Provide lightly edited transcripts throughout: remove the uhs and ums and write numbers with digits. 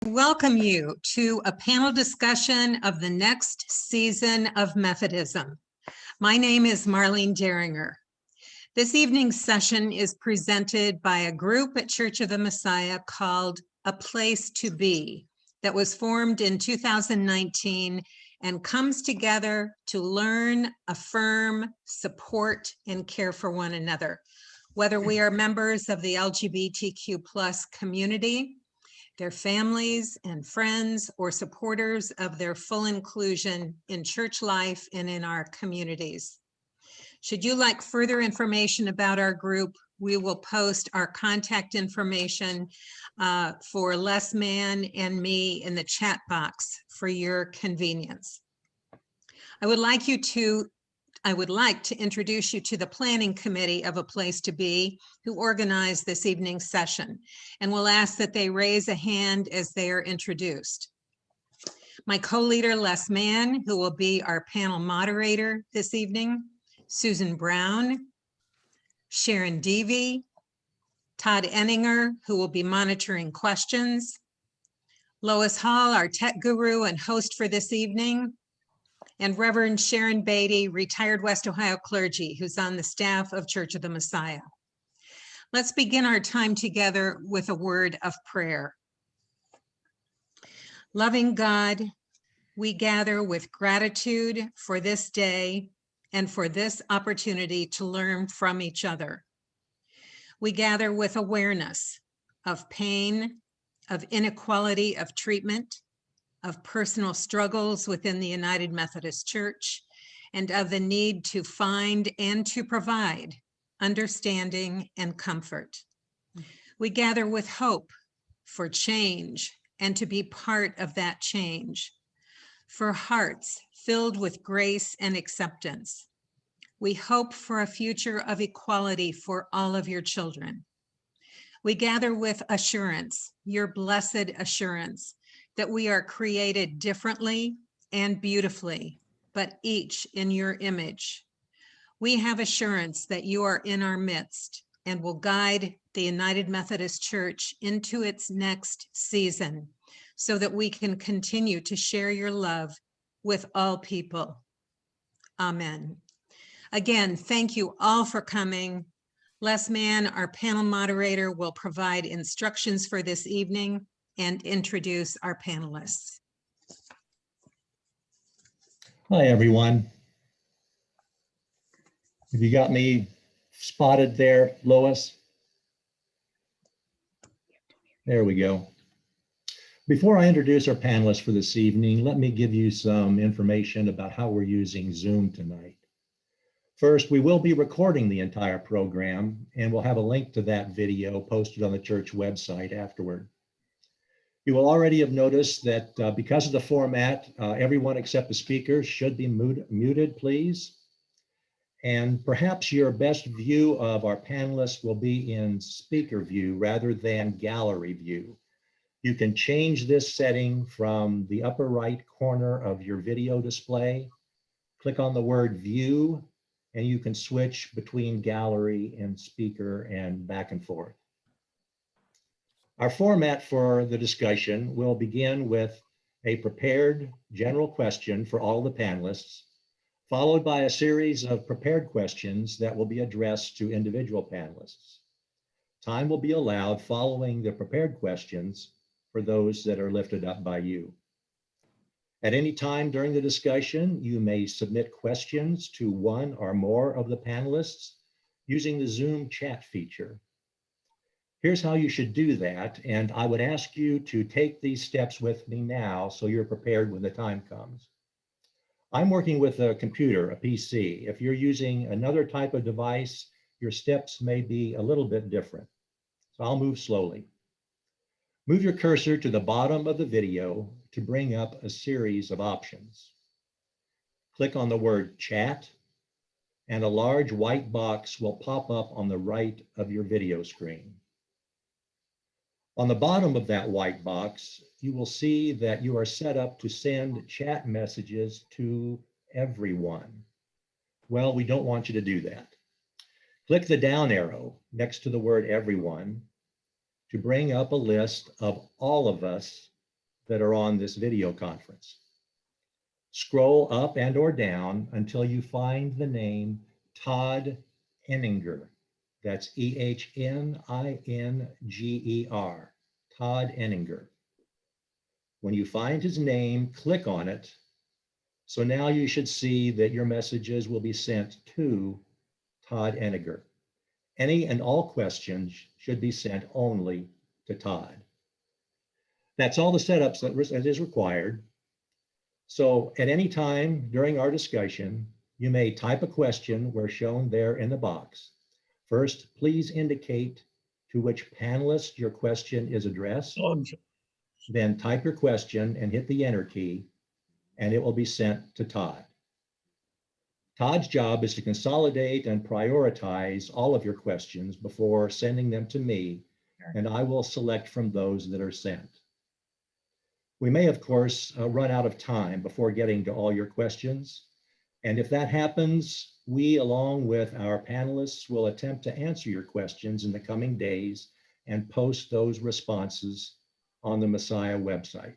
Welcome you to a panel discussion of the next season of Methodism. My name is Marlene Deringer. This evening's session is presented by a group at Church of the Messiah called A Place to Be that was formed in 2019 and comes together to learn, affirm, support, and care for one another. Whether we are members of the LGBTQ+ community, their families and friends, or supporters of their full inclusion in church life and in our communities. Should you like further information about our group, we will post our contact information for Les Mann and me in the chat box for your convenience. I would like to introduce you to the planning committee of A Place to Be, who organized this evening's session, and will ask that they raise a hand as they are introduced. My co-leader, Les Mann, who will be our panel moderator this evening, Susan Brown, Sharon Deavy, Todd Enninger, who will be monitoring questions, Lois Hall, our tech guru and host for this evening, and Reverend Sharon Beatty, retired West Ohio clergy, who's on the staff of Church of the Messiah. Let's begin our time together with a word of prayer. Loving God, we gather with gratitude for this day and for this opportunity to learn from each other. We gather with awareness of pain, of inequality of treatment, of personal struggles within the United Methodist Church, and of the need to find and to provide understanding and comfort. We gather with hope for change and to be part of that change, for hearts filled with grace and acceptance. We hope for a future of equality for all of your children. We gather with assurance, your blessed assurance, that we are created differently and beautifully, but each in your image. We have assurance that you are in our midst and will guide the United Methodist Church into its next season so that we can continue to share your love with all people. Amen. Again, thank you all for coming. Les Mann, our panel moderator, will provide instructions for this evening and introduce our panelists. Hi, everyone. Have you got me spotted there, Lois? There we go. Before I introduce our panelists for this evening, let me give you some information about how we're using Zoom tonight. First, we will be recording the entire program, and we'll have a link to that video posted on the church website afterward. You will already have noticed that because of the format, everyone except the speakers should be muted, please. And perhaps your best view of our panelists will be in speaker view rather than gallery view. You can change this setting from the upper right corner of your video display. Click on the word view, and you can switch between gallery and speaker and back and forth. Our format for the discussion will begin with a prepared general question for all the panelists, followed by a series of prepared questions that will be addressed to individual panelists. Time will be allowed following the prepared questions for those that are lifted up by you. At any time during the discussion, you may submit questions to one or more of the panelists using the Zoom chat feature. Here's how you should do that, and I would ask you to take these steps with me now so you're prepared when the time comes. I'm working with a computer, a PC. If you're using another type of device, your steps may be a little bit different. So I'll move slowly. Move your cursor to the bottom of the video to bring up a series of options. Click on the word chat, and a large white box will pop up on the right of your video screen. On the bottom of that white box, you will see that you are set up to send chat messages to everyone. Well, we don't want you to do that. Click the down arrow next to the word everyone to bring up a list of all of us that are on this video conference. Scroll up and or down until you find the name Todd Eninger. That's E-H-N-I-N-G-E-R, Todd Eninger. When you find his name, click on it. So now you should see that your messages will be sent to Todd Eninger. Any and all questions should be sent only to Todd. That's all the setups that is required. So at any time during our discussion, you may type a question where shown there in the box. First, please indicate to which panelist your question is addressed. Then type your question and hit the enter key, and it will be sent to Todd. Todd's job is to consolidate and prioritize all of your questions before sending them to me, and I will select from those that are sent. We may, of course, run out of time before getting to all your questions. And if that happens, we, along with our panelists, will attempt to answer your questions in the coming days and post those responses on the Messiah website.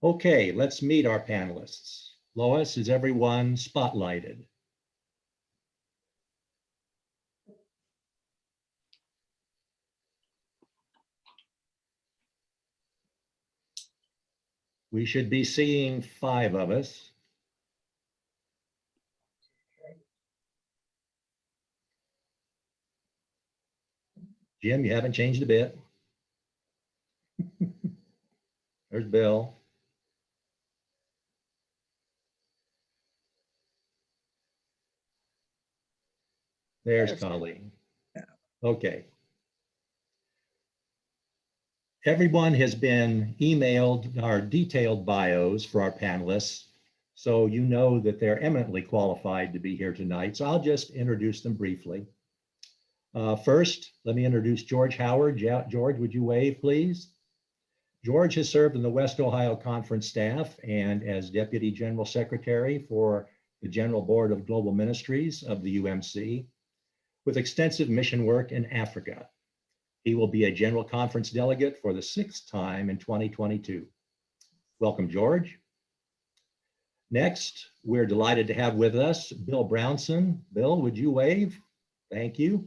Okay, let's meet our panelists. Lois, is everyone spotlighted? We should be seeing 5 of us. Jim, you haven't changed a bit. There's Bill. There's Colleen. Okay. Everyone has been emailed our detailed bios for our panelists, so you know that they're eminently qualified to be here tonight. So I'll just introduce them briefly. First, let me introduce George Howard. George, would you wave, please? George has served in the West Ohio Conference staff and as Deputy General Secretary for the General Board of Global Ministries of the UMC, with extensive mission work in Africa. He will be a General Conference delegate for the 6th time in 2022. Welcome, George. Next, we're delighted to have with us Bill Brownson. Bill, would you wave? Thank you.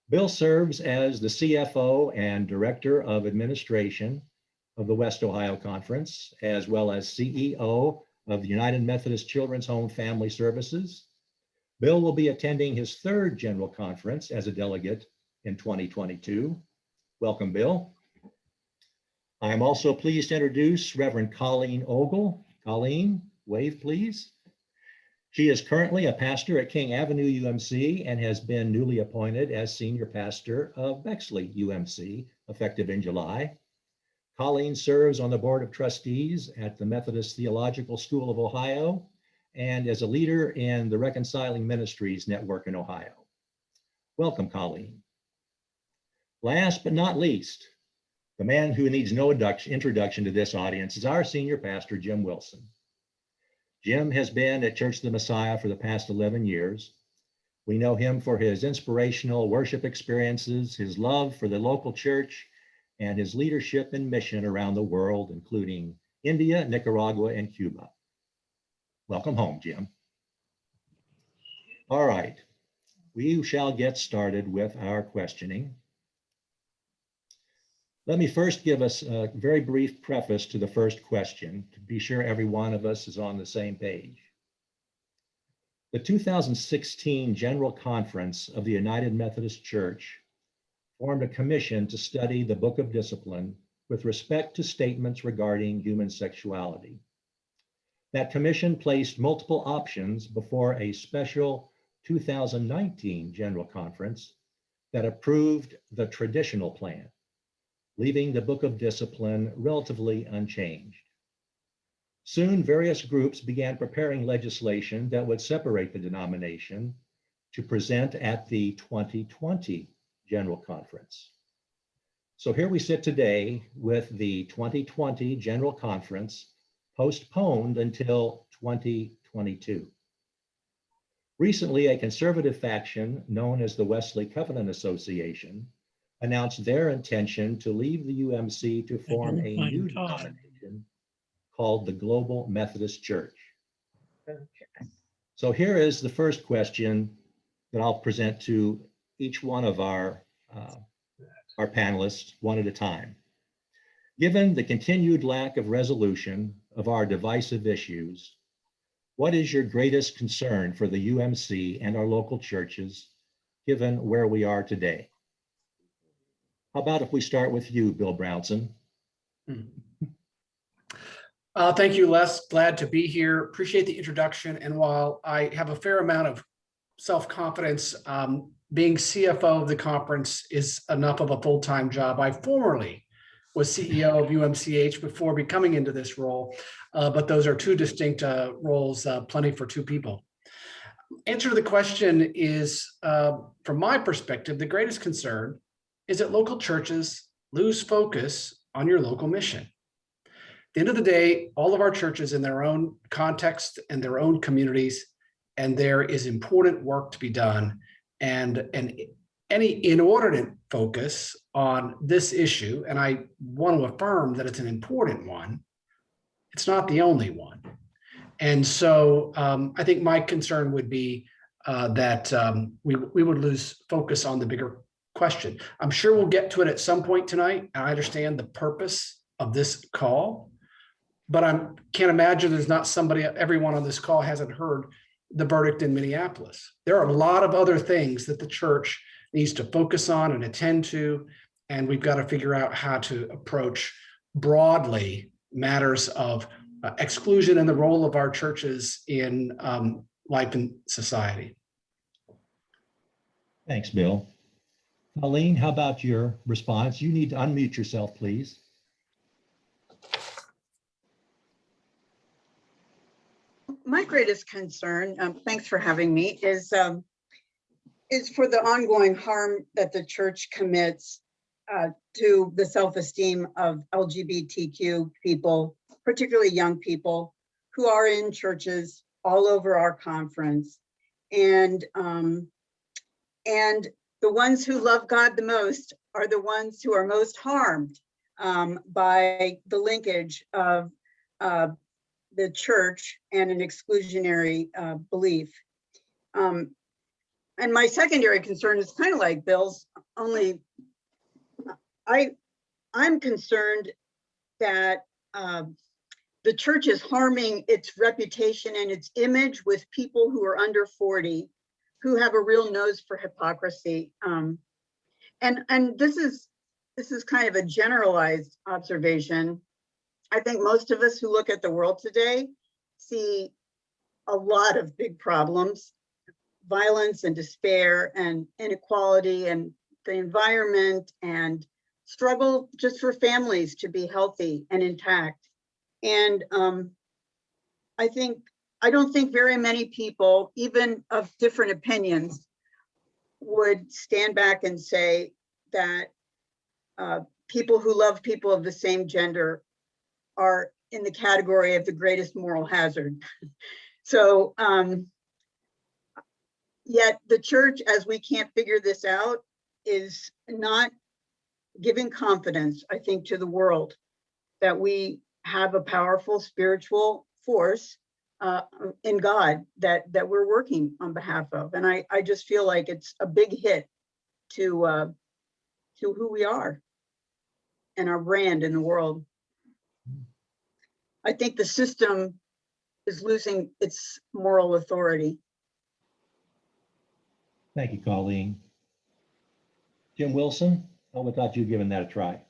Bill serves as the CFO and Director of Administration of the West Ohio Conference, as well as CEO of the United Methodist Children's Home Family Services. Bill will be attending his 3rd General Conference as a delegate in 2022. Welcome, Bill. I am also pleased to introduce Reverend Colleen Ogle. Colleen, wave please. She is currently a pastor at King Avenue UMC and has been newly appointed as senior pastor of Bexley UMC, effective in July. Colleen serves on the Board of Trustees at the Methodist Theological School of Ohio and as a leader in the Reconciling Ministries Network in Ohio. Welcome, Colleen. Last but not least, the man who needs no introduction to this audience is our senior pastor, Jim Wilson. Jim has been at Church of the Messiah for the past 11 years. We know him for his inspirational worship experiences, his love for the local church, and his leadership and mission around the world, including India, Nicaragua, and Cuba. Welcome home, Jim. All right, we shall get started with our questioning. Let me first give us a very brief preface to the first question to be sure every one of us is on the same page. The 2016 General Conference of the United Methodist Church formed a commission to study the Book of Discipline with respect to statements regarding human sexuality. That commission placed multiple options before a special 2019 General Conference that approved the traditional plan, leaving the Book of Discipline relatively unchanged. Soon, various groups began preparing legislation that would separate the denomination to present at the 2020 General Conference. So here we sit today with the 2020 General Conference postponed until 2022. Recently, a conservative faction known as the Wesley Covenant Association announced their intention to leave the UMC to form a new denomination called the Global Methodist Church. So here is the first question that I'll present to each one of our panelists one at a time. Given the continued lack of resolution of our divisive issues, what is your greatest concern for the UMC and our local churches, given where we are today? How about if we start with you, Bill Brownson? Thank you, Les. Glad to be here. Appreciate the introduction. And while I have a fair amount of self-confidence, being CFO of the conference is enough of a full-time job. I formerly was CEO of UMCH before becoming into this role, but those are two distinct roles, plenty for two people. Answer to the question is, from my perspective, the greatest concern is that local churches lose focus on your local mission. At the end of the day, all of our churches in their own context and their own communities, and there is important work to be done. And any inordinate focus on this issue, and I want to affirm that it's an important one, it's not the only one. And so I think my concern would be that we would lose focus on the bigger question. I'm sure we'll get to it at some point tonight. I understand the purpose of this call, but I can't imagine there's not everyone on this call hasn't heard the verdict in Minneapolis. There are a lot of other things that the church needs to focus on and attend to, and we've got to figure out how to approach broadly matters of exclusion and the role of our churches in life and society. Thanks, Bill. Colleen, how about your response? You need to unmute yourself, please. My greatest concern, thanks for having me, is for the ongoing harm that the church commits to the self-esteem of LGBTQ people, particularly young people who are in churches all over our conference. And the ones who love God the most are the ones who are most harmed by the linkage of the church and an exclusionary belief. And my secondary concern is kind of like Bill's, only I'm concerned that the church is harming its reputation and its image with people who are under 40, who have a real nose for hypocrisy. And this is kind of a generalized observation. I think most of us who look at the world today see a lot of big problems, violence and despair and inequality and the environment and struggle just for families to be healthy and intact. And I don't think very many people, even of different opinions, would stand back and say that people who love people of the same gender are in the category of the greatest moral hazard. So yet the church, as we can't figure this out, is not giving confidence, I think, to the world that we have a powerful spiritual force in God that we're working on behalf of. And I just feel like it's a big hit to who we are and our brand in the world. I think the system is losing its moral authority. Thank you, Colleen. Jim Wilson, how about you giving that a try?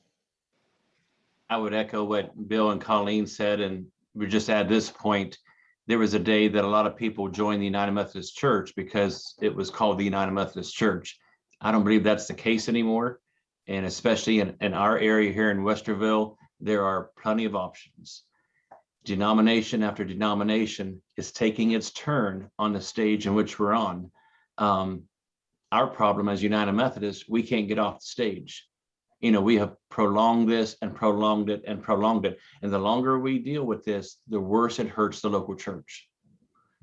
I would echo what Bill and Colleen said, and we're just at this point, there was a day that a lot of people joined the United Methodist Church because it was called the United Methodist Church. I don't believe that's the case anymore. And especially in our area here in Westerville, there are plenty of options. Denomination after denomination is taking its turn on the stage in which we're on. Our problem as United Methodists, we can't get off the stage. You know, we have prolonged this and prolonged it and prolonged it. And the longer we deal with this, the worse it hurts the local church.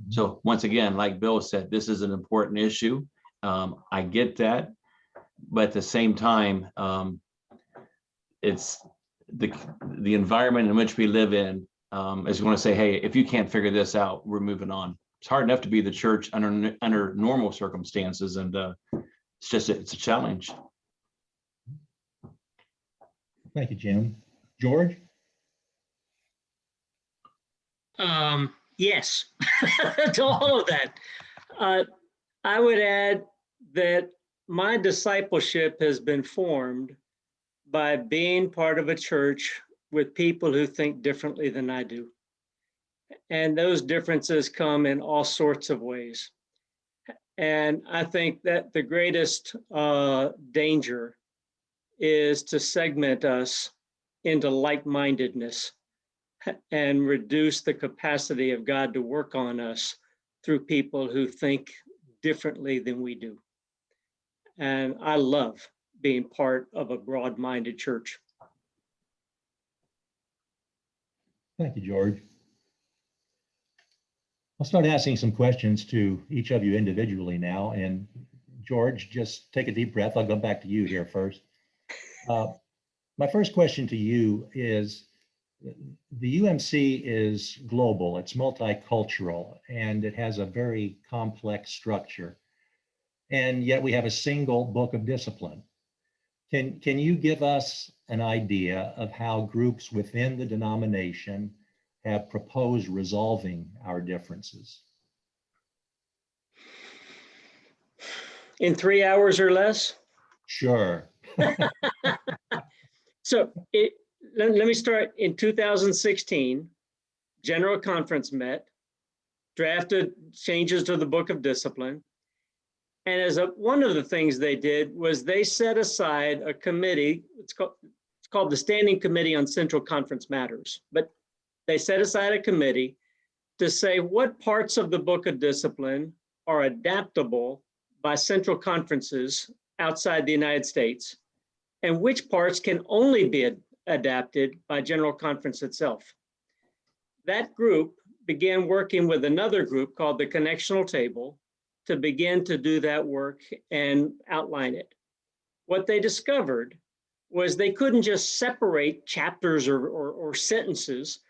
So once again, like Bill said, this is an important issue. I get that. But at the same time, it's the environment in which we live in is going to say, hey, if you can't figure this out, we're moving on. It's hard enough to be the church under normal circumstances, and it's a challenge. Thank you, Jim. George? Yes, to all of that. I would add that my discipleship has been formed by being part of a church with people who think differently than I do. And those differences come in all sorts of ways. And I think that the greatest danger is to segment us into like-mindedness and reduce the capacity of God to work on us through people who think differently than we do. And I love being part of a broad-minded church. Thank you, George. I'll start asking some questions to each of you individually now. And George, just take a deep breath. I'll go back to you here first. My first question to you is, the UMC is global, it's multicultural, and it has a very complex structure. And yet we have a single book of discipline. Can you give us an idea of how groups within the denomination have proposed resolving our differences? In 3 hours or less? Sure. So let me start. In 2016, General Conference met, drafted changes to the Book of Discipline. And one of the things they did was they set aside a committee. It's called the Standing Committee on Central Conference Matters. But they set aside a committee to say what parts of the Book of Discipline are adaptable by central conferences outside the United States, and which parts can only be adapted by General Conference itself. That group began working with another group called the Connectional Table to begin to do that work and outline it. What they discovered was they couldn't just separate chapters or sentences,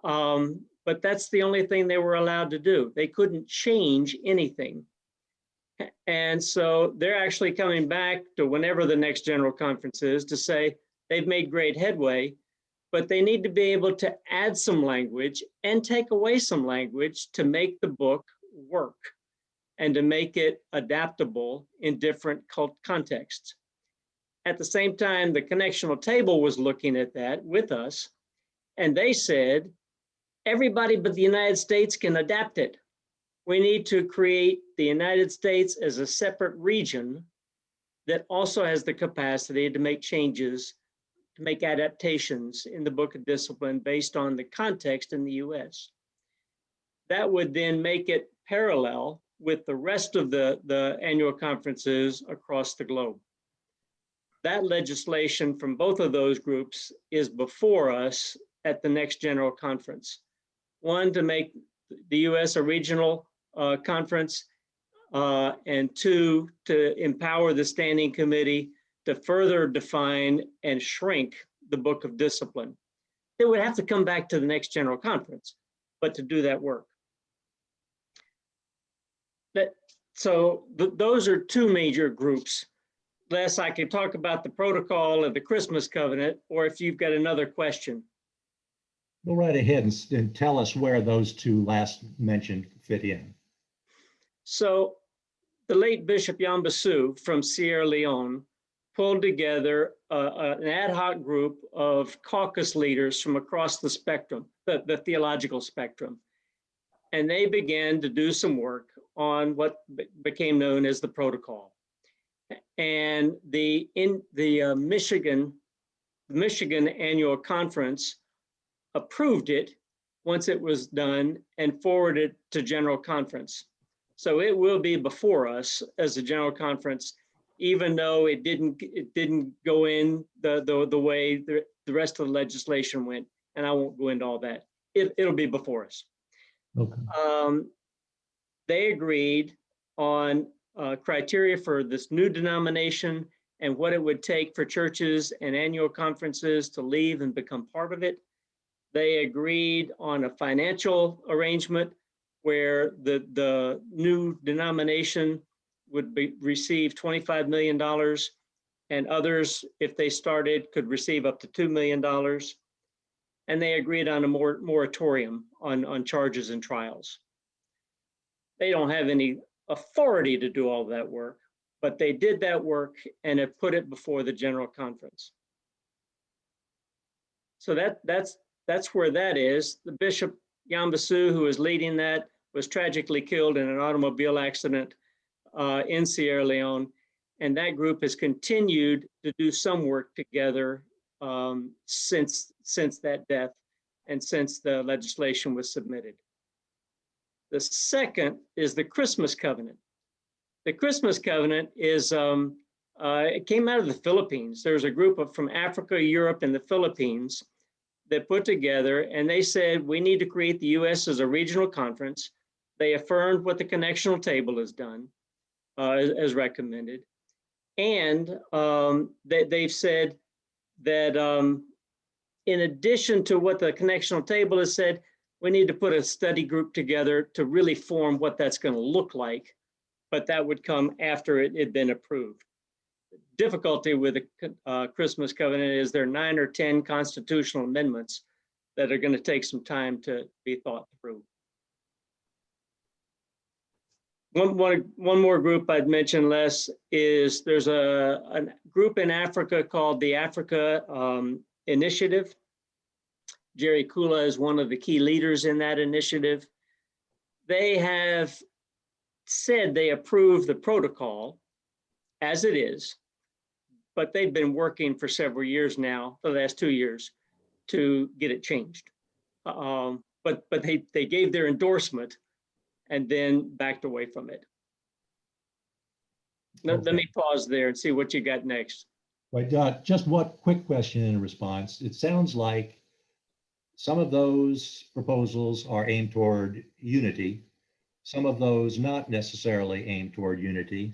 but that's the only thing they were allowed to do. They couldn't change anything. And so they're actually coming back to whenever the next General Conference is to say they've made great headway, but they need to be able to add some language and take away some language to make the book work and to make it adaptable in different contexts. At the same time, the Connectional Table was looking at that with us, and they said, everybody but the United States can adapt it. We need to create the United States as a separate region that also has the capacity to make changes, to make adaptations in the Book of Discipline based on the context in the US. That would then make it parallel with the rest of the annual conferences across the globe. That legislation from both of those groups is before us at the next General Conference. One, to make the US a regional conference, and two, to empower the Standing Committee to further define and shrink the Book of Discipline. It would have to come back to the next General Conference, but to do that work. Those are two major groups. Les, I could talk about the protocol of the Christmas covenant, or if you've got another question. Go right ahead and tell us where those two last mentioned fit in. So the late Bishop Yambasu from Sierra Leone pulled together an ad hoc group of caucus leaders from across the spectrum, the theological spectrum. And they began to do some work on what became known as the protocol. And the Michigan Annual Conference approved it once it was done and forwarded it to General Conference. So it will be before us as a General Conference, even though it didn't go in the way the rest of the legislation went. And I won't go into all that. It'll be before us. Okay. They agreed on criteria for this new denomination and what it would take for churches and annual conferences to leave and become part of it. They agreed on a financial arrangement where the new denomination would receive $25 million, and others, if they started, could receive up to $2 million. And they agreed on a moratorium on charges and trials. They don't have any authority to do all of that work, but they did that work and have put it before the General Conference. So that's where that is. The Bishop Yambasu, who was leading that, was tragically killed in an automobile accident in Sierra Leone. And that group has continued to do some work together since that death and since the legislation was submitted. The second is the Christmas Covenant. The Christmas Covenant is, it came out of the Philippines. There's a group from Africa, Europe, and the Philippines that put together, and they said, we need to create the U.S. as a regional conference. They affirmed what the connectional table has done, as recommended. And they've said that in addition to what the connectional table has said, we need to put a study group together to really form what that's going to look like, but that would come after it had been approved. The difficulty with the Christmas Covenant is there are 9 or 10 constitutional amendments that are going to take some time to be thought through. One more group I'd mention, Les, is there's a group in Africa called the Africa Initiative. Jerry Kula is one of the key leaders in that initiative. They have said they approve the protocol as it is, but they've been working for several years now, for the last 2 years, to get it changed. But they gave their endorsement and then backed away from it. Let me pause there and see what you got next. Right, just one quick question in response. It sounds like some of those proposals are aimed toward unity, some of those not necessarily aimed toward unity,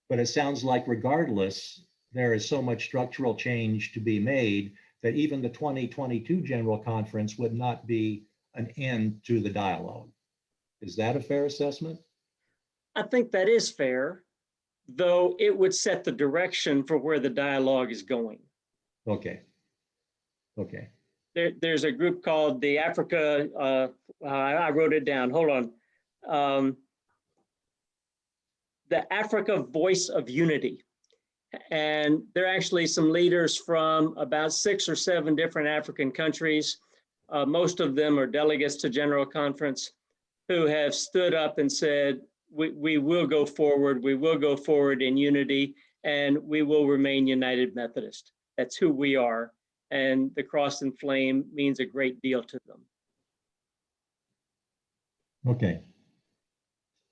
but it sounds like regardless, there is so much structural change to be made that even the 2022 General Conference would not be an end to the dialogue. Is that a fair assessment? I think that is fair, though it would set the direction for where the dialogue is going. Okay. Okay. There's a group called the Africa, I wrote it down, hold on. The Africa Voice of Unity. And there are actually some leaders from about 6 or 7 different African countries. Most of them are delegates to General Conference who have stood up and said, we will go forward in unity, and we will remain United Methodist. That's who we are. And the cross and flame means a great deal to them. Okay.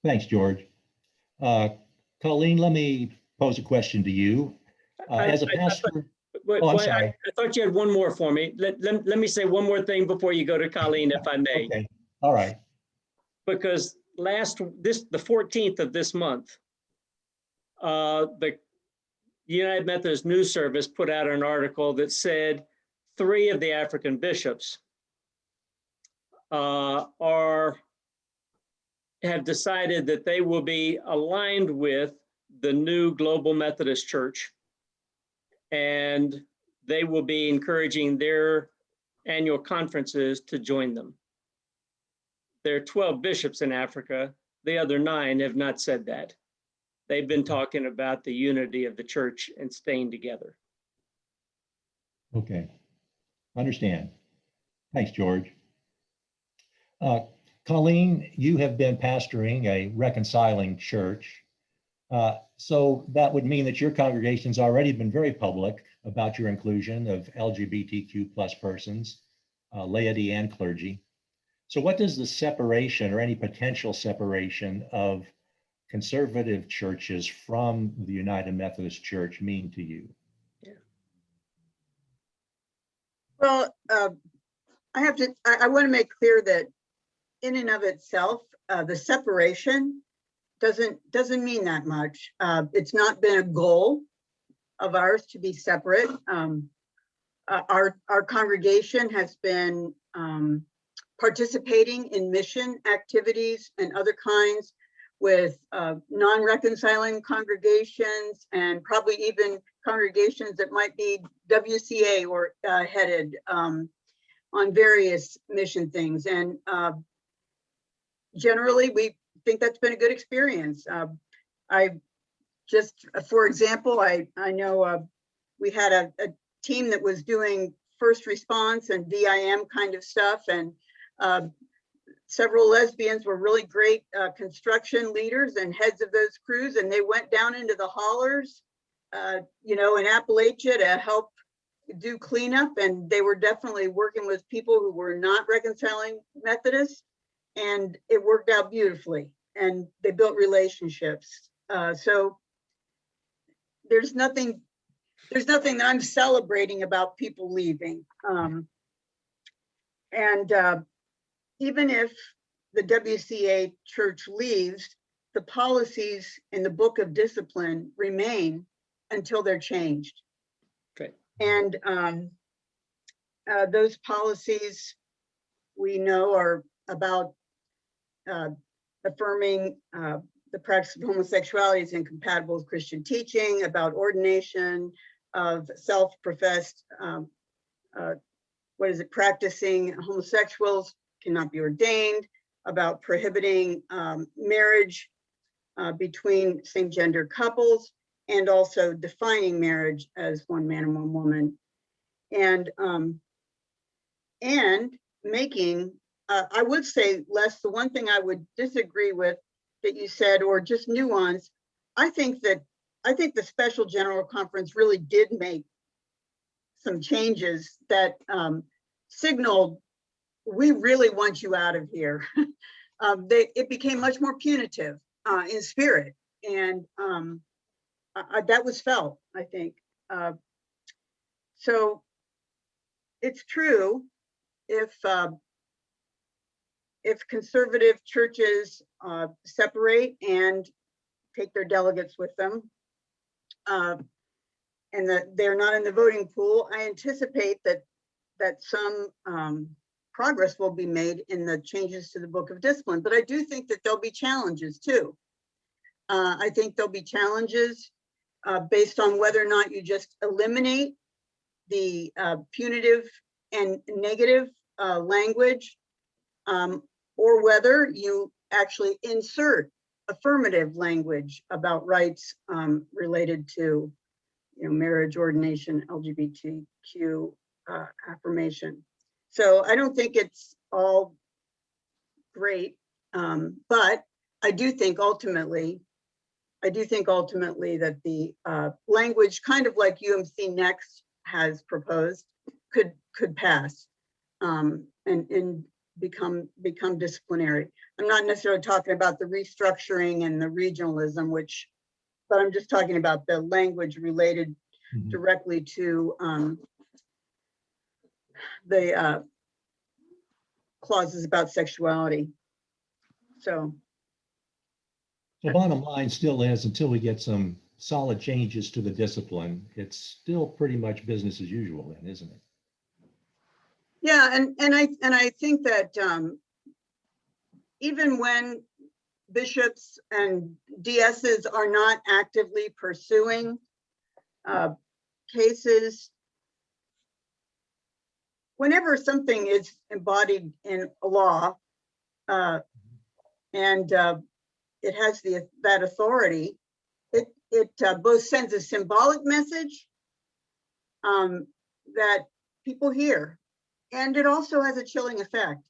Thanks, George. Colleen, let me pose a question to you. As a pastor, I'm sorry. I thought you had one more for me. Let me say one more thing before you go to Colleen, if I may. Okay, all right. Because the 14th of this month, the United Methodist News Service put out an article that said 3 of the African bishops have decided that they will be aligned with the new Global Methodist Church, and they will be encouraging their annual conferences to join them. There are 12 bishops in Africa. The other 9 have not said that. They've been talking about the unity of the church and staying together. Okay, understand. Thanks, George. Colleen, you have been pastoring a reconciling church. So that would mean that your congregation's already been very public about your inclusion of LGBTQ+ persons, laity and clergy. So what does the separation or any potential separation of conservative churches from the United Methodist Church mean to you? Yeah. Well, I want to make clear that in and of itself, the separation doesn't mean that much. It's not been a goal of ours to be separate. Our congregation has been participating in mission activities and other kinds with non-reconciling congregations, and probably even congregations that might be WCA or headed on various mission things. And generally, we think that's been a good experience. I just, for example, I know we had a team that was doing first response and VIM kind of stuff, and several lesbians were really great construction leaders and heads of those crews, and they went down into the hollers, you know, in Appalachia to help do cleanup, and they were definitely working with people who were not reconciling Methodists, and it worked out beautifully, and they built relationships. So there's nothing that I'm celebrating about people leaving. Even if the WCA church leaves, the policies in the Book of Discipline remain until they're changed. Okay. And those policies we know are about affirming the practice of homosexuality is incompatible with Christian teaching, about ordination of self-professed, practicing homosexuals cannot be ordained, about prohibiting marriage between same-gender couples, and also defining marriage as one man and one woman, and making, I would say, Les, the one thing I would disagree with that you said, or just nuance, I think the Special General Conference really did make some changes that signaled, we really want you out of here. It became much more punitive in spirit, and that was felt, I think. So it's true, if conservative churches separate and take their delegates with them, and that they're not in the voting pool, I anticipate that some progress will be made in the changes to the Book of Discipline. But I do think that there'll be challenges too. I think there'll be challenges based on whether or not you just eliminate the punitive and negative language, or whether you actually insert affirmative language about rights related to, you know, marriage, ordination, LGBTQ affirmation. So I don't think it's all great, but I do think ultimately that the language, kind of like UMC Next has proposed, could pass and become disciplinary. I'm not necessarily talking about the restructuring and the regionalism, but I'm just talking about the language related directly to the clauses about sexuality. So the bottom line still is, until we get some solid changes to the discipline, it's still pretty much business as usual then, isn't it? yeah, and I think that even when bishops and DSs are not actively pursuing cases, whenever something is embodied in a law and it has that authority, it both sends a symbolic message that people hear, and it also has a chilling effect.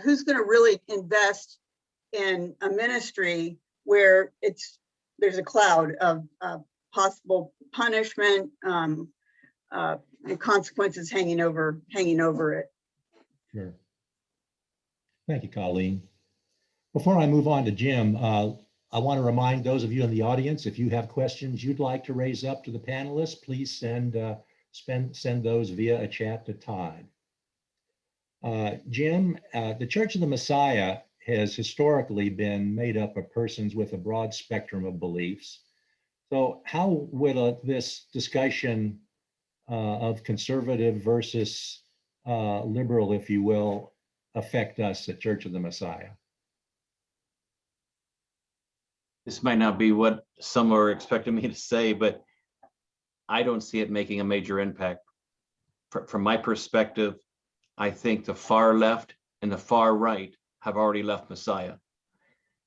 Who's going to really invest in a ministry where there's a cloud of possible punishment and consequences hanging over it? Sure. Thank you, Colleen. Before I move on to Jim, I want to remind those of you in the audience, if you have questions you'd like to raise up to the panelists, please send those via a chat to Todd. Jim, the Church of the Messiah has historically been made up of persons with a broad spectrum of beliefs. So how would this discussion of conservative versus liberal, if you will, affect us at Church of the Messiah? This might not be what some are expecting me to say, but I don't see it making a major impact. From my perspective, I think the far left and the far right have already left Messiah.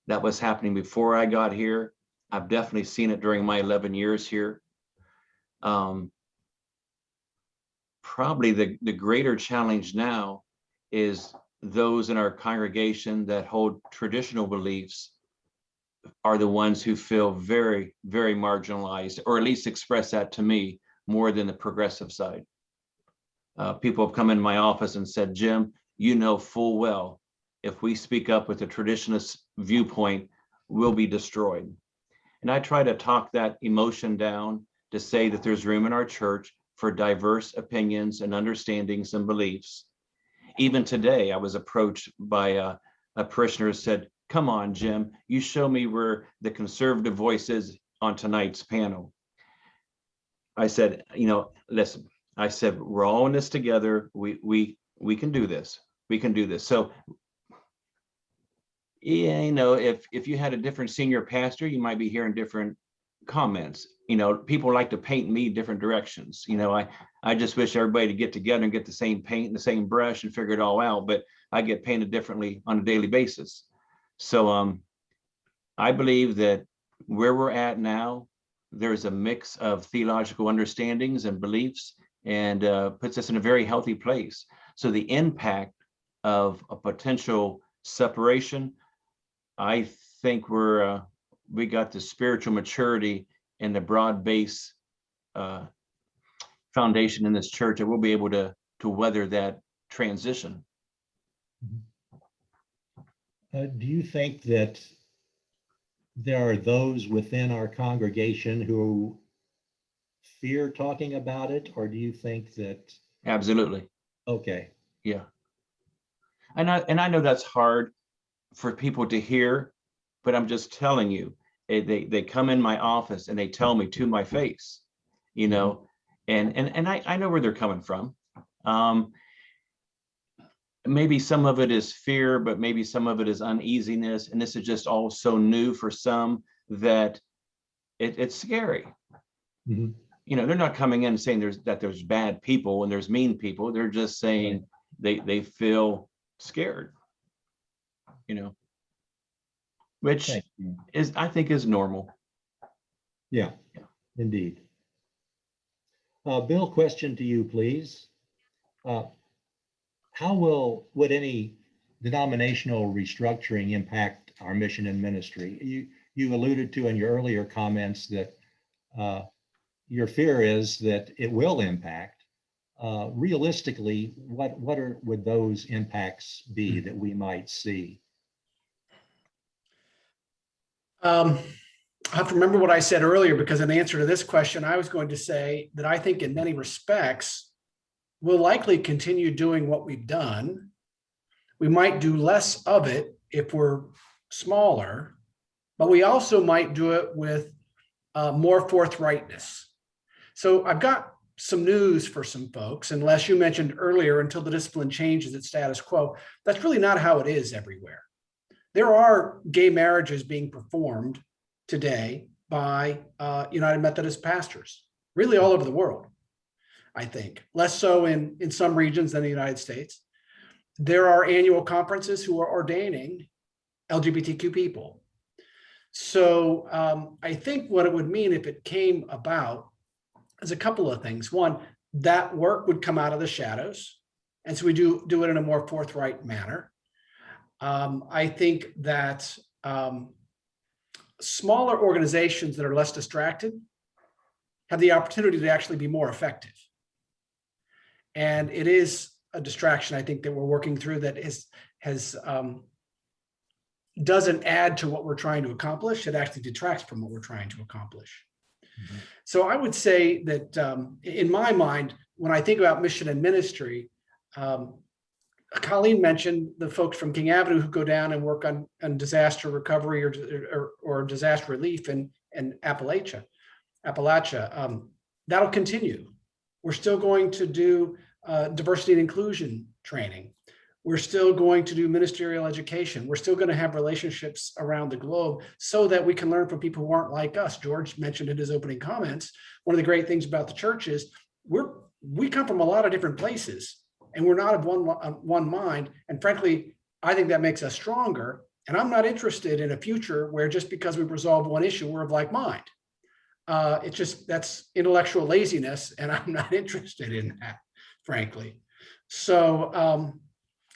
That was happening before I got here. I've definitely seen it during my 11 years here. Probably the greater challenge now is those in our congregation that hold traditional beliefs are the ones who feel very, very marginalized, or at least express that to me more than the progressive side. People have come in my office and said, Jim, you know full well, if we speak up with a traditionalist viewpoint, we'll be destroyed. And I try to talk that emotion down to say that there's room in our church for diverse opinions and understandings and beliefs. Even today, I was approached by a parishioner who said, come on, Jim, you show me where the conservative voice is on tonight's panel. I said, listen, I said, we're all in this together. We can do this. We can do this. So, yeah, if you had a different senior pastor, you might be hearing different comments. People like to paint me different directions. I just wish everybody to get together and get the same paint and the same brush and figure it all out, but I get painted differently on a daily basis. So I believe that where we're at now, there's a mix of theological understandings and beliefs, and puts us in a very healthy place. So the impact of a potential separation, I think we got the spiritual maturity and the broad base foundation in this church that we'll be able to weather that transition. Do you think that there are those within our congregation who fear talking about it, or do you think that? Absolutely. Okay. Yeah. And I know that's hard for people to hear, but I'm just telling you, they come in my office and they tell me to my face, and I know where they're coming from. Maybe some of it is fear, but maybe some of it is uneasiness. And this is just all so new for some that it's scary. Mm-hmm. They're not coming in saying there's bad people and there's mean people. They're just saying they feel scared, which I think is normal. Yeah, indeed. Bill, question to you, please. How would any denominational restructuring impact our mission and ministry? You alluded to in your earlier comments that your fear is that it will impact. Realistically, what would those impacts be that we might see? I have to remember what I said earlier, because in answer to this question, I was going to say that I think in many respects, we'll likely continue doing what we've done. We might do less of it if we're smaller, but we also might do it with more forthrightness. So I've got some news for some folks. Unless you mentioned earlier, until the discipline changes its status quo, that's really not how it is everywhere. There are gay marriages being performed today by United Methodist pastors, really all over the world. I think less so in some regions than the United States. There are annual conferences who are ordaining LGBTQ people. So I think what it would mean if it came about is a couple of things. One, that work would come out of the shadows. And so we do it in a more forthright manner. I think that smaller organizations that are less distracted have the opportunity to actually be more effective. And it is a distraction, I think, that we're working through that doesn't add to what we're trying to accomplish. It actually detracts from what we're trying to accomplish. Mm-hmm. So I would say that in my mind, when I think about mission and ministry, Colleen mentioned the folks from King Avenue who go down and work on disaster recovery or disaster relief in Appalachia. Appalachia. That'll continue. We're still going to do diversity and inclusion training. We're still going to do ministerial education. We're still going to have relationships around the globe so that we can learn from people who aren't like us. George mentioned in his opening comments, one of the great things about the church is we come from a lot of different places and we're not of one mind. And frankly, I think that makes us stronger. And I'm not interested in a future where just because we've resolved one issue, we're of like mind. It's just, that's intellectual laziness, and I'm not interested in that, frankly. So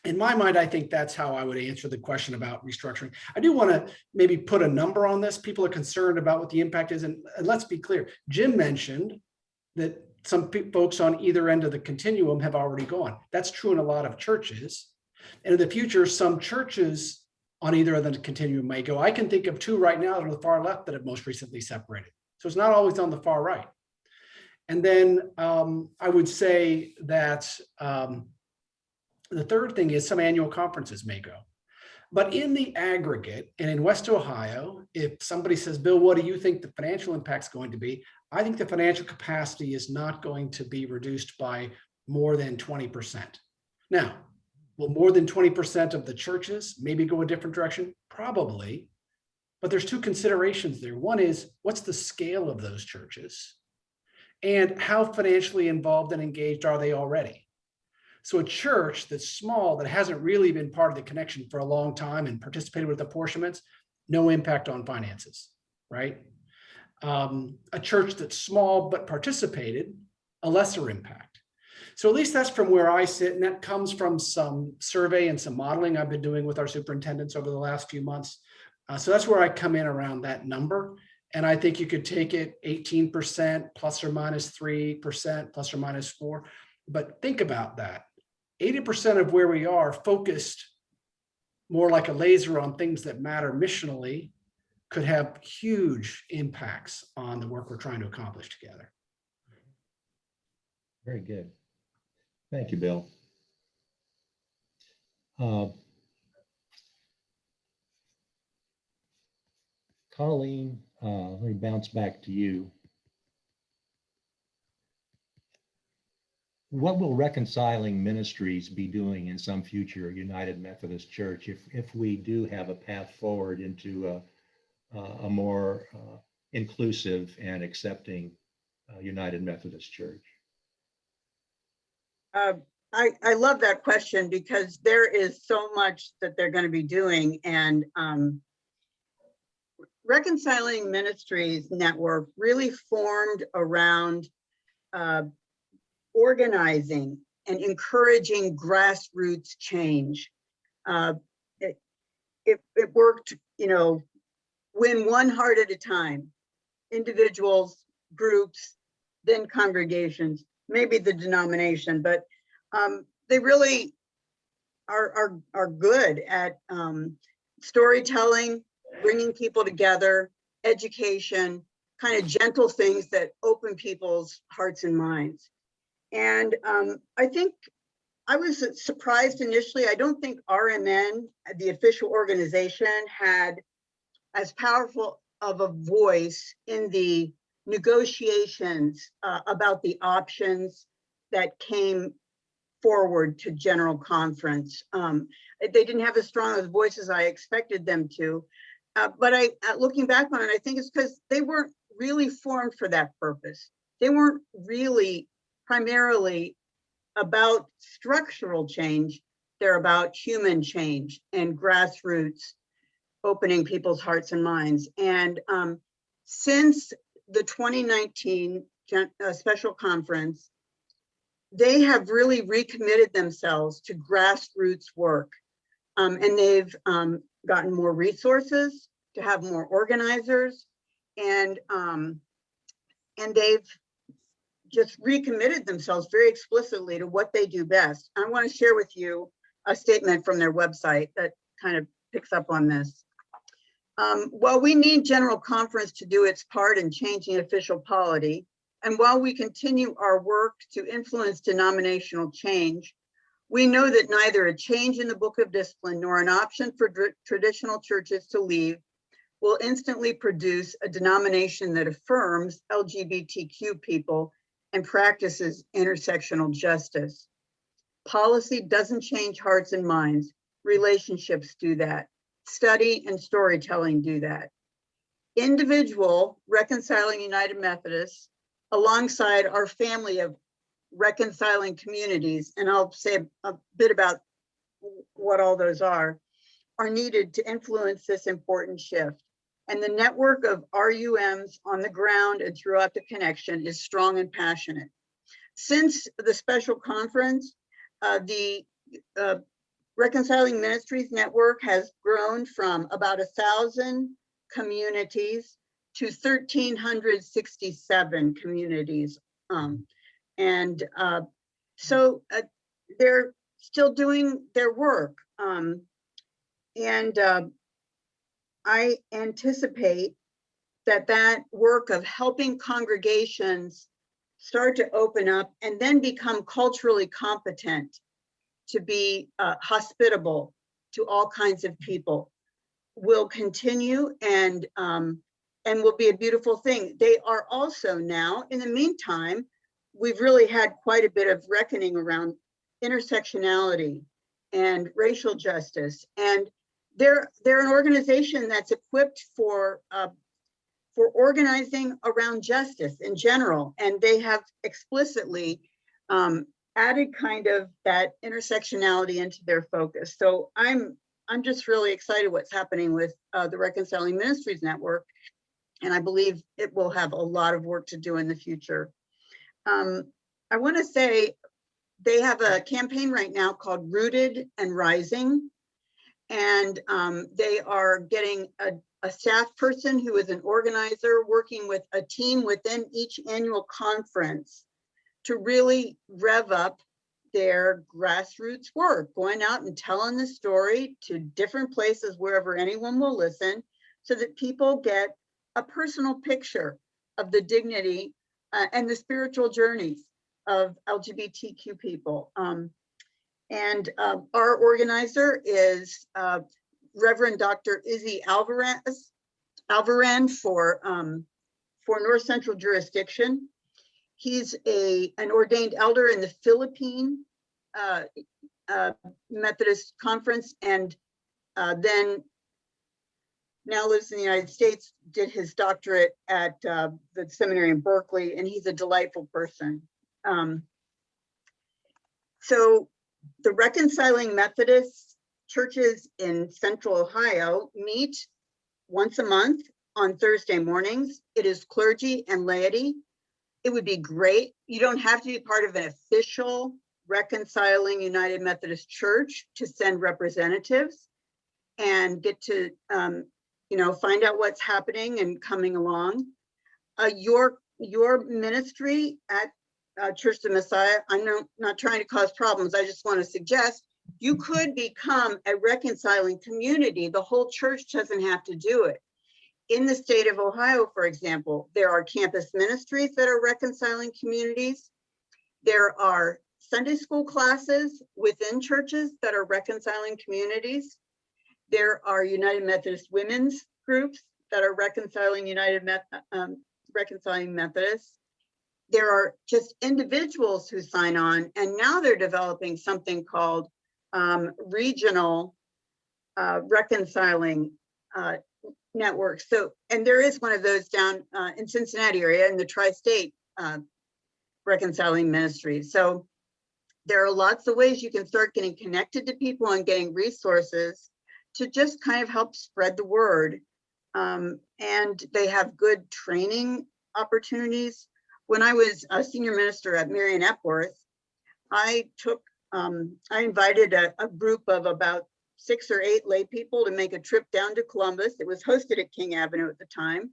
in my mind, I think that's how I would answer the question about restructuring. I do want to maybe put a number on this. People are concerned about what the impact is. And let's be clear, Jim mentioned that some folks on either end of the continuum have already gone. That's true in a lot of churches. And in the future, some churches on either end of the continuum may go. I can think of two right now that are the far left that have most recently separated. So it's not always on the far right. And then I would say that the third thing is some annual conferences may go. But in the aggregate, and in West Ohio, if somebody says, Bill, what do you think the financial impact's going to be? I think the financial capacity is not going to be reduced by more than 20%. Now, will more than 20% of the churches maybe go a different direction? Probably. But there's two considerations there. One is, what's the scale of those churches? And how financially involved and engaged are they already? So a church that's small, that hasn't really been part of the connection for a long time and participated with apportionments, no impact on finances, right? A church that's small but participated, a lesser impact. So at least that's from where I sit, and that comes from some survey and some modeling I've been doing with our superintendents over the last few months. So that's where I come in around that number. And I think you could take it 18% plus or minus 3%, plus or minus 4. But think about that. 80% of where we are focused more like a laser on things that matter missionally could have huge impacts on the work we're trying to accomplish together. Very good. Thank you, Bill. Colleen, let me bounce back to you. What will Reconciling Ministries be doing in some future United Methodist Church if we do have a path forward into a more inclusive and accepting United Methodist Church? I love that question, because there is so much that they're going to be doing, and Reconciling Ministries Network really formed around organizing and encouraging grassroots change. It worked, win one heart at a time, individuals, groups, then congregations, maybe the denomination, but they really are good at storytelling, bringing people together, education, kind of gentle things that open people's hearts and minds. And I think I was surprised initially. I don't think RMN, the official organization, had as powerful of a voice in the negotiations about the options that came forward to General Conference. They didn't have as strong a voice as I expected them to. But looking back on it, I think it's because they weren't really formed for that purpose. They weren't really primarily about structural change. They're about human change and grassroots, opening people's hearts and minds. And since the 2019 special conference, they have really recommitted themselves to grassroots work. And they've gotten more resources, to have more organizers, and they've just recommitted themselves very explicitly to what they do best. I want to share with you a statement from their website that kind of picks up on this. While we need General Conference to do its part in changing official polity, and while we continue our work to influence denominational change, we know that neither a change in the Book of Discipline nor an option for traditional churches to leave will instantly produce a denomination that affirms LGBTQ people and practices intersectional justice. Policy doesn't change hearts and minds. Relationships do that. Study and storytelling do that. Individual Reconciling United Methodists, alongside our family of reconciling communities, and I'll say a bit about what all those are needed to influence this important shift. And the network of RUMs on the ground and throughout the connection is strong and passionate. Since the special conference, the Reconciling Ministries Network has grown from about 1,000 communities to 1,367 communities. So they're still doing their work. I anticipate that work of helping congregations start to open up and then become culturally competent to be hospitable to all kinds of people will continue and will be a beautiful thing. They are also now, in the meantime, we've really had quite a bit of reckoning around intersectionality and racial justice. And they're an organization that's equipped for organizing around justice in general. And they have explicitly added kind of that intersectionality into their focus. So I'm just really excited what's happening with the Reconciling Ministries Network. And I believe it will have a lot of work to do in the future. I want to say they have a campaign right now called Rooted and Rising. And they are getting a staff person who is an organizer working with a team within each annual conference to really rev up their grassroots work, going out and telling the story to different places wherever anyone will listen, so that people get a personal picture of the dignity and the spiritual journeys of LGBTQ people. Our organizer is Reverend Dr. Izzy Alvarez for North Central Jurisdiction. He's an ordained elder in the Philippine Methodist Conference, and then now lives in the United States, did his doctorate at the seminary in Berkeley, and he's a delightful person. So the Reconciling Methodist churches in Central Ohio meet once a month on Thursday mornings. It is clergy and laity. It would be great. You don't have to be part of an official Reconciling United Methodist Church to send representatives and get to find out what's happening and coming along. Your ministry at Church of the Messiah, I'm not trying to cause problems. I just want to suggest you could become a reconciling community. The whole church doesn't have to do it. In the state of Ohio, for example, there are campus ministries that are reconciling communities. There are Sunday school classes within churches that are reconciling communities. There are United Methodist women's groups that are reconciling reconciling Methodists. There are just individuals who sign on, and now they're developing something called regional reconciling networks. So, and there is one of those down in Cincinnati area in the tri-state reconciling ministries. So there are lots of ways you can start getting connected to people and getting resources to just kind of help spread the word. And they have good training opportunities. When I was a senior minister at Marion Epworth, I invited a group of about 6 or 8 lay people to make a trip down to Columbus. It was hosted at King Avenue at the time,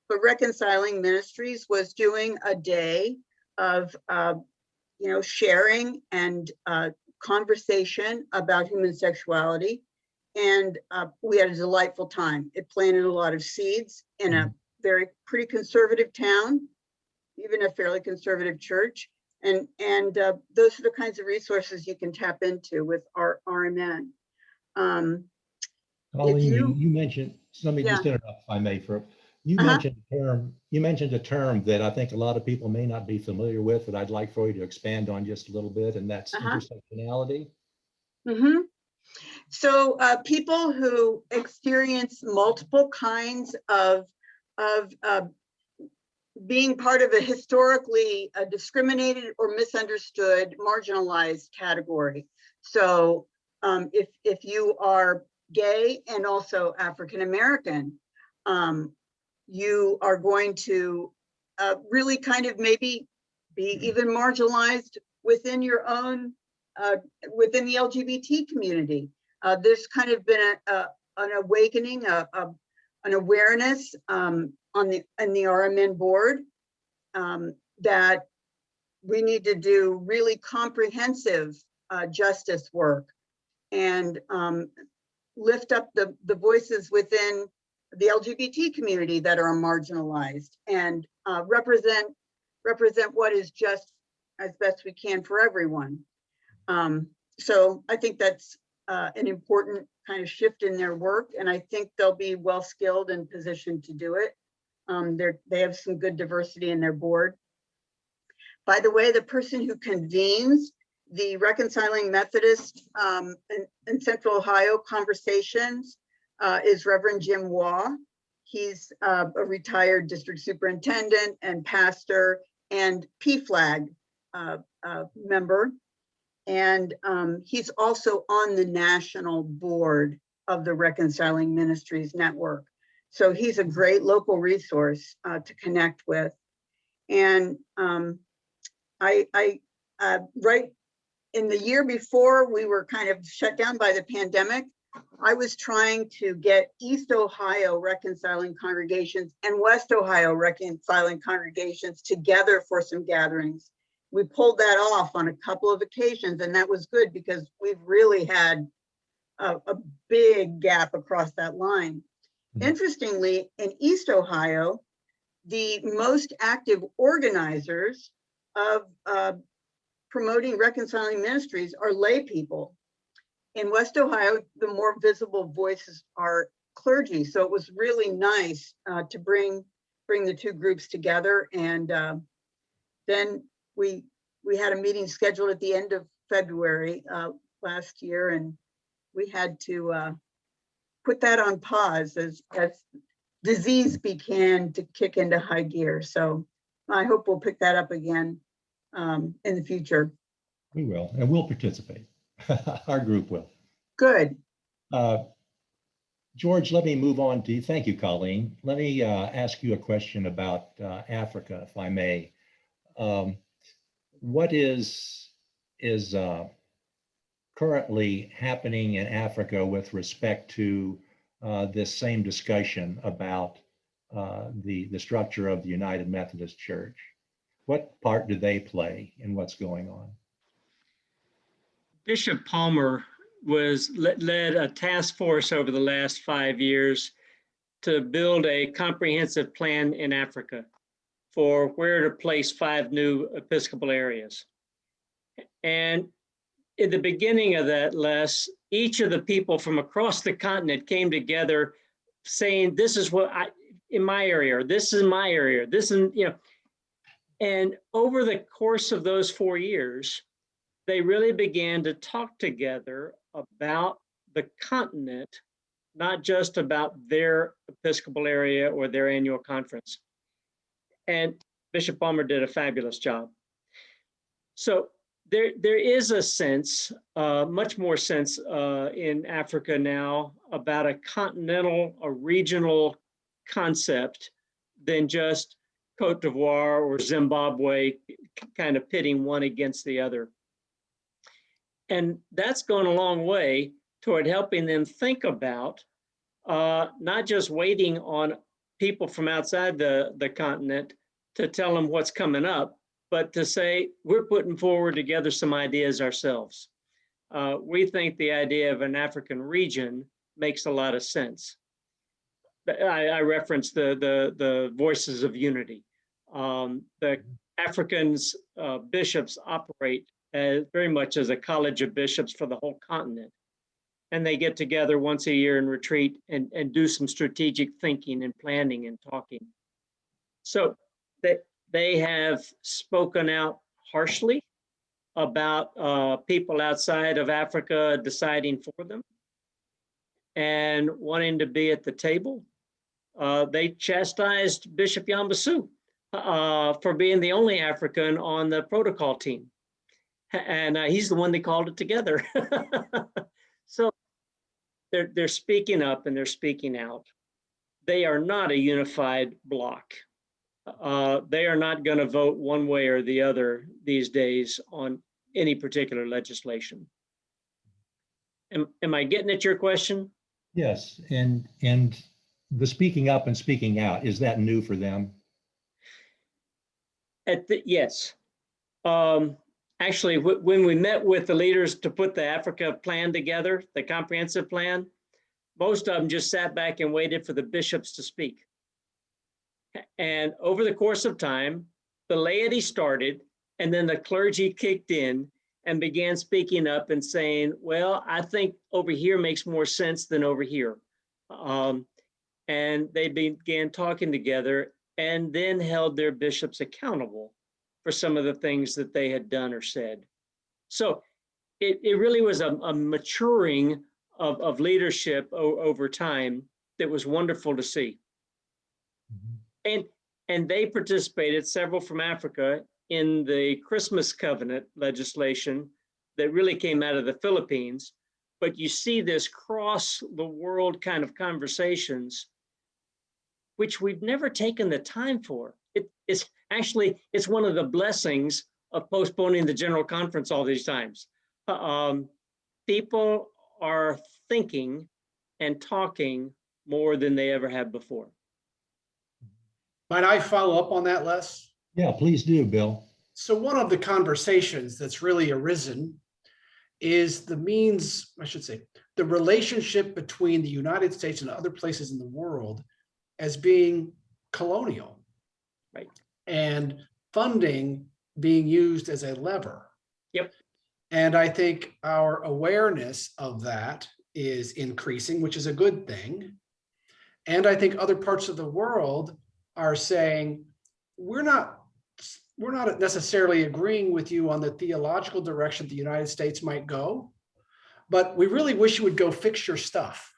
but Reconciling Ministries was doing a day of sharing and conversation about human sexuality. And we had a delightful time. It planted a lot of seeds in a pretty conservative town, even a fairly conservative church. And those are the kinds of resources you can tap into with our RMN. Colleen, you mentioned, let me Yeah. just interrupt if I may you Uh-huh. mentioned a term that I think a lot of people may not be familiar with that I'd like for you to expand on just a little bit, and that's Uh-huh. intersectionality. Mm-hmm. So people who experience multiple kinds of being part of a historically discriminated or misunderstood, marginalized category. So if you are gay and also African American, you are going to really kind of maybe be even marginalized within your own, within the LGBT community. There's kind of been an awakening, an awareness on the RMN board that we need to do really comprehensive justice work and lift up the voices within the LGBT community that are marginalized and represent what is just as best we can for everyone. So I think that's an important kind of shift in their work, and I think they'll be well skilled and positioned to do it. They have some good diversity in their board. By the way, the person who convenes the Reconciling Methodist in Central Ohio conversations is Reverend Jim Waugh. He's a retired district superintendent and pastor and PFLAG member. And he's also on the national board of the Reconciling Ministries Network. So he's a great local resource to connect with. And right in the year before we were kind of shut down by the pandemic, I was trying to get East Ohio reconciling congregations and West Ohio reconciling congregations together for some gatherings. We pulled that off on a couple of occasions, and that was good because we've really had a big gap across that line. Interestingly, in East Ohio, the most active organizers of promoting reconciling ministries are lay people. In West Ohio, the more visible voices are clergy. So it was really nice to bring the two groups together. And then we had a meeting scheduled at the end of February last year, and we had to put that on pause as disease began to kick into high gear. So I hope we'll pick that up again in the future. We will, and we'll participate. Our group will. Good. George, let me move on to you. Thank you, Colleen. Let me ask you a question about Africa, if I may. What is currently happening in Africa with respect to this same discussion about the structure of the United Methodist Church? What part do they play in what's going on? Bishop Palmer led a task force over the last 5 years to build a comprehensive plan in Africa for where to place 5 new Episcopal areas. And in the beginning of that, Les, each of the people from across the continent came together saying, this is what in my area, or this is my area, this is, and over the course of those 4 years, they really began to talk together about the continent, not just about their Episcopal area or their annual conference. And Bishop Palmer did a fabulous job. So there is a sense, much more sense in Africa now about a continental, a regional concept than just Cote d'Ivoire or Zimbabwe kind of pitting one against the other. And that's gone a long way toward helping them think about not just waiting on people from outside the continent to tell them what's coming up, but to say, we're putting forward together some ideas ourselves. We think the idea of an African region makes a lot of sense. I referenced the Voices of Unity. The Africans bishops operate very much as a college of bishops for the whole continent. and they get together once a year and retreat and do some strategic thinking and planning and talking. So they have spoken out harshly about people outside of Africa deciding for them and wanting to be at the table. They chastised Bishop Yambasu for being the only African on the protocol team. And he's the one that called it together. So they're speaking up and they're speaking out. They are not a unified bloc. They are not going to vote one way or the other these days on any particular legislation. Am I getting at your question? Yes, and the speaking up and speaking out, is that new for them? Yes. Actually, when we met with the leaders to put the Africa plan together, the comprehensive plan, most of them just sat back and waited for the bishops to speak. And over the course of time, the laity started, and then the clergy kicked in and began speaking up and saying, well, I think over here makes more sense than over here. And they began talking together and then held their bishops accountable for some of the things that they had done or said. So it really was a maturing of leadership over time that was wonderful to see. And they participated, several from Africa, in the Christmas covenant legislation that really came out of the Philippines. But you see this cross the world kind of conversations, which we've never taken the time for. It's actually, it's one of the blessings of postponing the General Conference all these times. People are thinking and talking more than they ever have before. Might I follow up on that, Les? Yeah, please do, Bill. So one of the conversations that's really arisen is the means, I should say, the relationship between the United States and other places in the world as being colonial, right? And funding being used as a lever. Yep. And I think our awareness of that is increasing, which is a good thing. And I think other parts of the world are saying, we're not necessarily agreeing with you on the theological direction the United States might go, but we really wish you would go fix your stuff,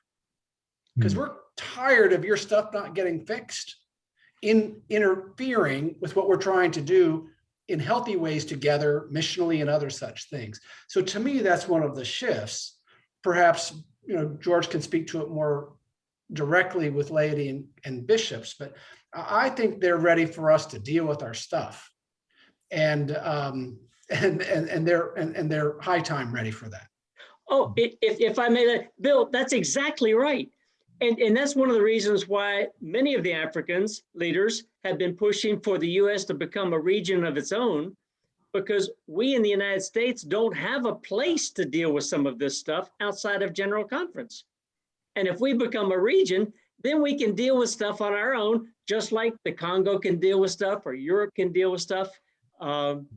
because we're tired of your stuff not getting fixed, interfering with what we're trying to do in healthy ways together, missionally and other such things. So to me, that's one of the shifts. Perhaps, George can speak to it more directly with laity and bishops, but I think they're ready for us to deal with our stuff, and they're high time ready for that. Oh, if I may, Bill, that's exactly right. And that's one of the reasons why many of the Africans leaders have been pushing for the U.S. to become a region of its own, because we in the United States don't have a place to deal with some of this stuff outside of General Conference. And if we become a region, then we can deal with stuff on our own, just like the Congo can deal with stuff or Europe can deal with stuff. And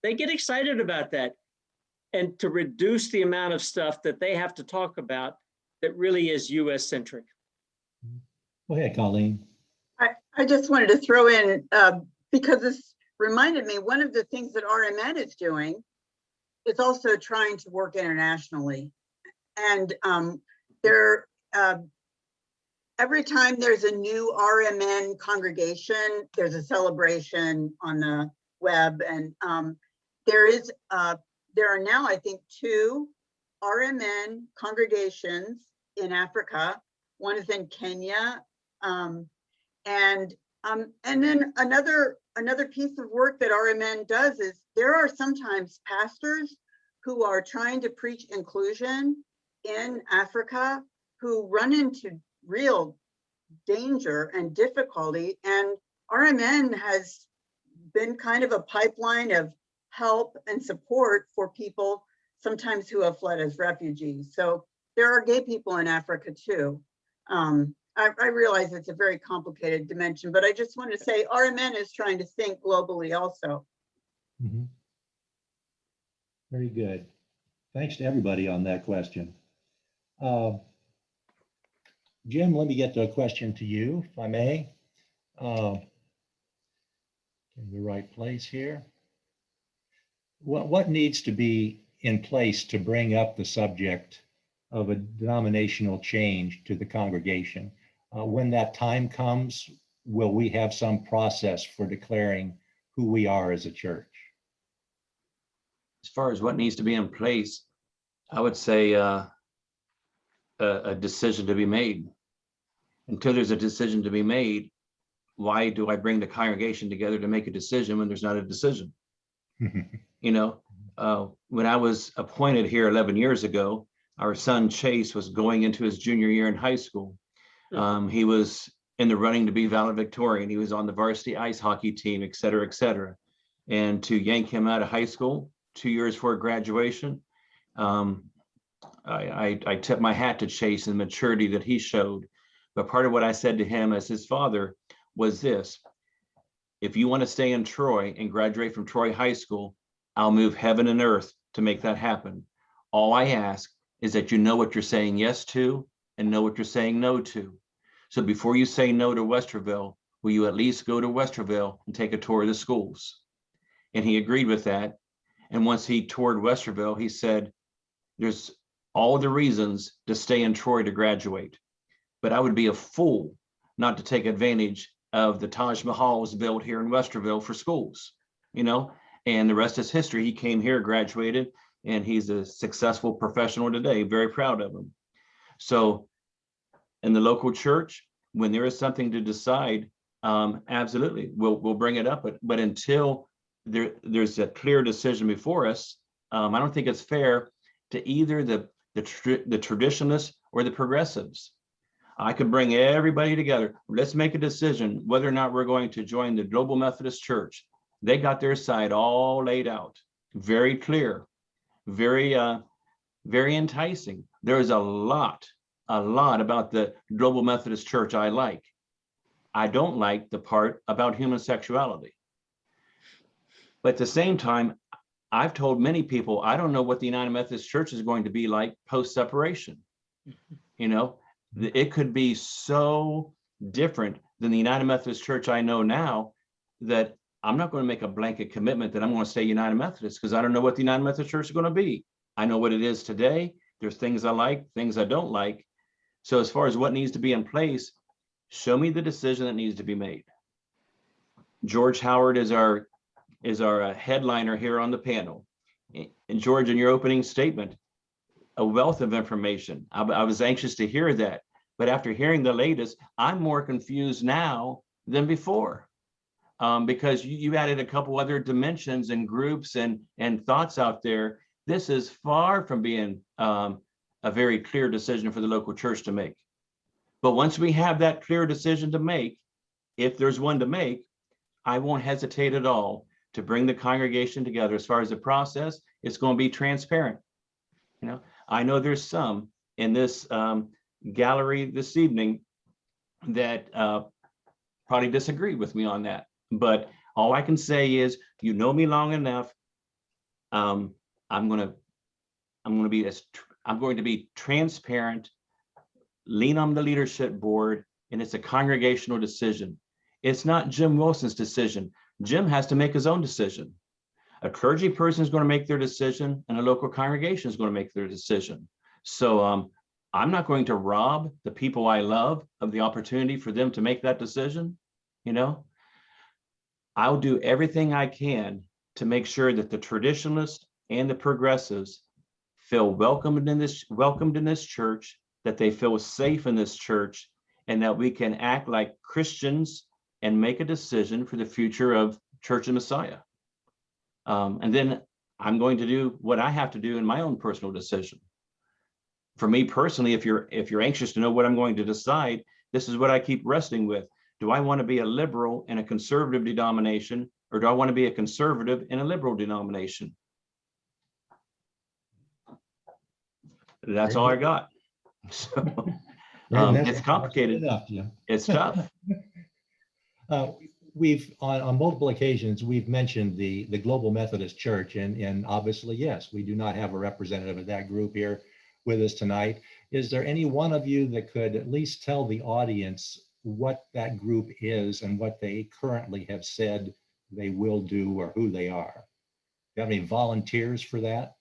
they get excited about that. And to reduce the amount of stuff that they have to talk about that really is US centric. Go ahead, Colleen. I just wanted to throw in, because this reminded me, one of the things that RMN is doing is also trying to work internationally. And every time there's a new RMN congregation, there's a celebration on the web. And there are now, I think, 2 RMN congregations in Africa. One is in Kenya. And then another piece of work that RMN does is there are sometimes pastors who are trying to preach inclusion in Africa who run into real danger and difficulty. And RMN has been kind of a pipeline of help and support for people sometimes who have fled as refugees. So there are gay people in Africa too. I realize it's a very complicated dimension, but I just want to say RMN is trying to think globally also. Very good. Thanks to everybody on that question. Jim, let me get to a question to you, if I may. In the right place here. What needs to be in place to bring up the subject of a denominational change to the congregation? When that time comes, will we have some process for declaring who we are as a church? As far as what needs to be in place, I would say a decision to be made. Until there's a decision to be made, why do I bring the congregation together to make a decision when there's not a decision? You know, when I was appointed here 11 years ago, our son Chase was going into his junior year in high school. He was in the running to be valedictorian. He was on the varsity ice hockey team, et cetera, et cetera. And to yank him out of high school 2 years before graduation, I tip my hat to Chase and the maturity that he showed. But part of what I said to him as his father was this: if you want to stay in Troy and graduate from Troy High School, I'll move heaven and earth to make that happen. All I ask is that you know what you're saying yes to and know what you're saying no to. So before you say no to Westerville, will you at least go to Westerville and take a tour of the schools? And he agreed with that. And once he toured Westerville, he said, there's all the reasons to stay in Troy to graduate, but I would be a fool not to take advantage of the Taj Mahal was built here in Westerville for schools, you know, and the rest is history. He came here, graduated, and he's a successful professional today. Very proud of him. So in the local church, when there is something to decide, absolutely, we'll bring it up. But until there's a clear decision before us, I don't think it's fair to either the traditionalists or the progressives. I could bring everybody together. Let's make a decision whether or not we're going to join the Global Methodist Church. They got their side all laid out, very clear, very enticing. There is a lot about the Global Methodist Church I like. I don't like the part about human sexuality. But at the same time, I've told many people, I don't know what the United Methodist Church is going to be like post-separation. You know, it could be so different than the United Methodist Church I know now that I'm not going to make a blanket commitment that I'm going to stay United Methodist, because I don't know what the United Methodist Church is going to be. I know what it is today. There's things I like, things I don't like. So as far as what needs to be in place, show me the decision that needs to be made. George Howard is our headliner here on the panel. And George, in your opening statement, a wealth of information. I was anxious to hear that, but after hearing the latest, I'm more confused now than before, because you added a couple other dimensions and groups and thoughts out there. This is far from being a very clear decision for the local church to make. But once we have that clear decision to make, if there's one to make, I won't hesitate at all to bring the congregation together. As far as the process, it's going to be transparent. You know, I know there's some in this gallery this evening that probably disagree with me on that. But all I can say is, you know me long enough. I'm going to be transparent, lean on the leadership board, and it's a congregational decision. It's not Jim Wilson's decision. Jim has to make his own decision. A clergy person is going to make their decision, and a local congregation is going to make their decision. So I'm not going to rob the people I love of the opportunity for them to make that decision. You know, I'll do everything I can to make sure that the traditionalists and the progressives feel welcomed in this church, that they feel safe in this church, and that we can act like Christians and make a decision for the future of Church of Messiah. And then I'm going to do what I have to do in my own personal decision. For me personally, if you're anxious to know what I'm going to decide, this is what I keep wrestling with. Do I want to be a liberal in a conservative denomination, or do I want to be a conservative in a liberal denomination? That's all I got. So it's complicated. It's tough. We've on multiple occasions, we've mentioned the Global Methodist Church, and obviously, yes, we do not have a representative of that group here. with us tonight. Is there any one of you that could at least tell the audience what that group is and what they currently have said they will do or who they are? Do you have any volunteers for that?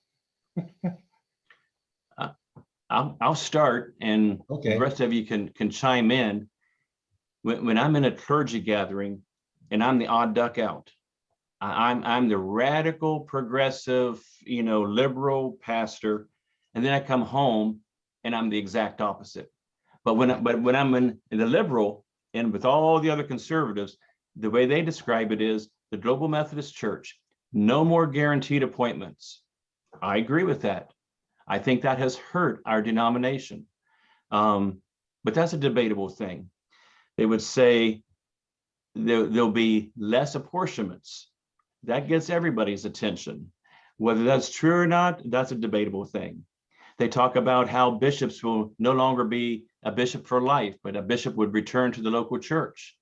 I'll start, and Okay. the rest of you can chime in. When I'm in a clergy gathering and I'm the odd duck out, I'm the radical, progressive, liberal pastor, and then I come home and I'm the exact opposite. But when I'm in the liberal and with all the other conservatives, the way they describe it is the Global Methodist Church, no more guaranteed appointments. I agree with that. I think that has hurt our denomination. But that's a debatable thing. They would say there'll be less apportionments. That gets everybody's attention. Whether that's true or not, that's a debatable thing. They talk about how bishops will no longer be a bishop for life, but a bishop would return to the local church.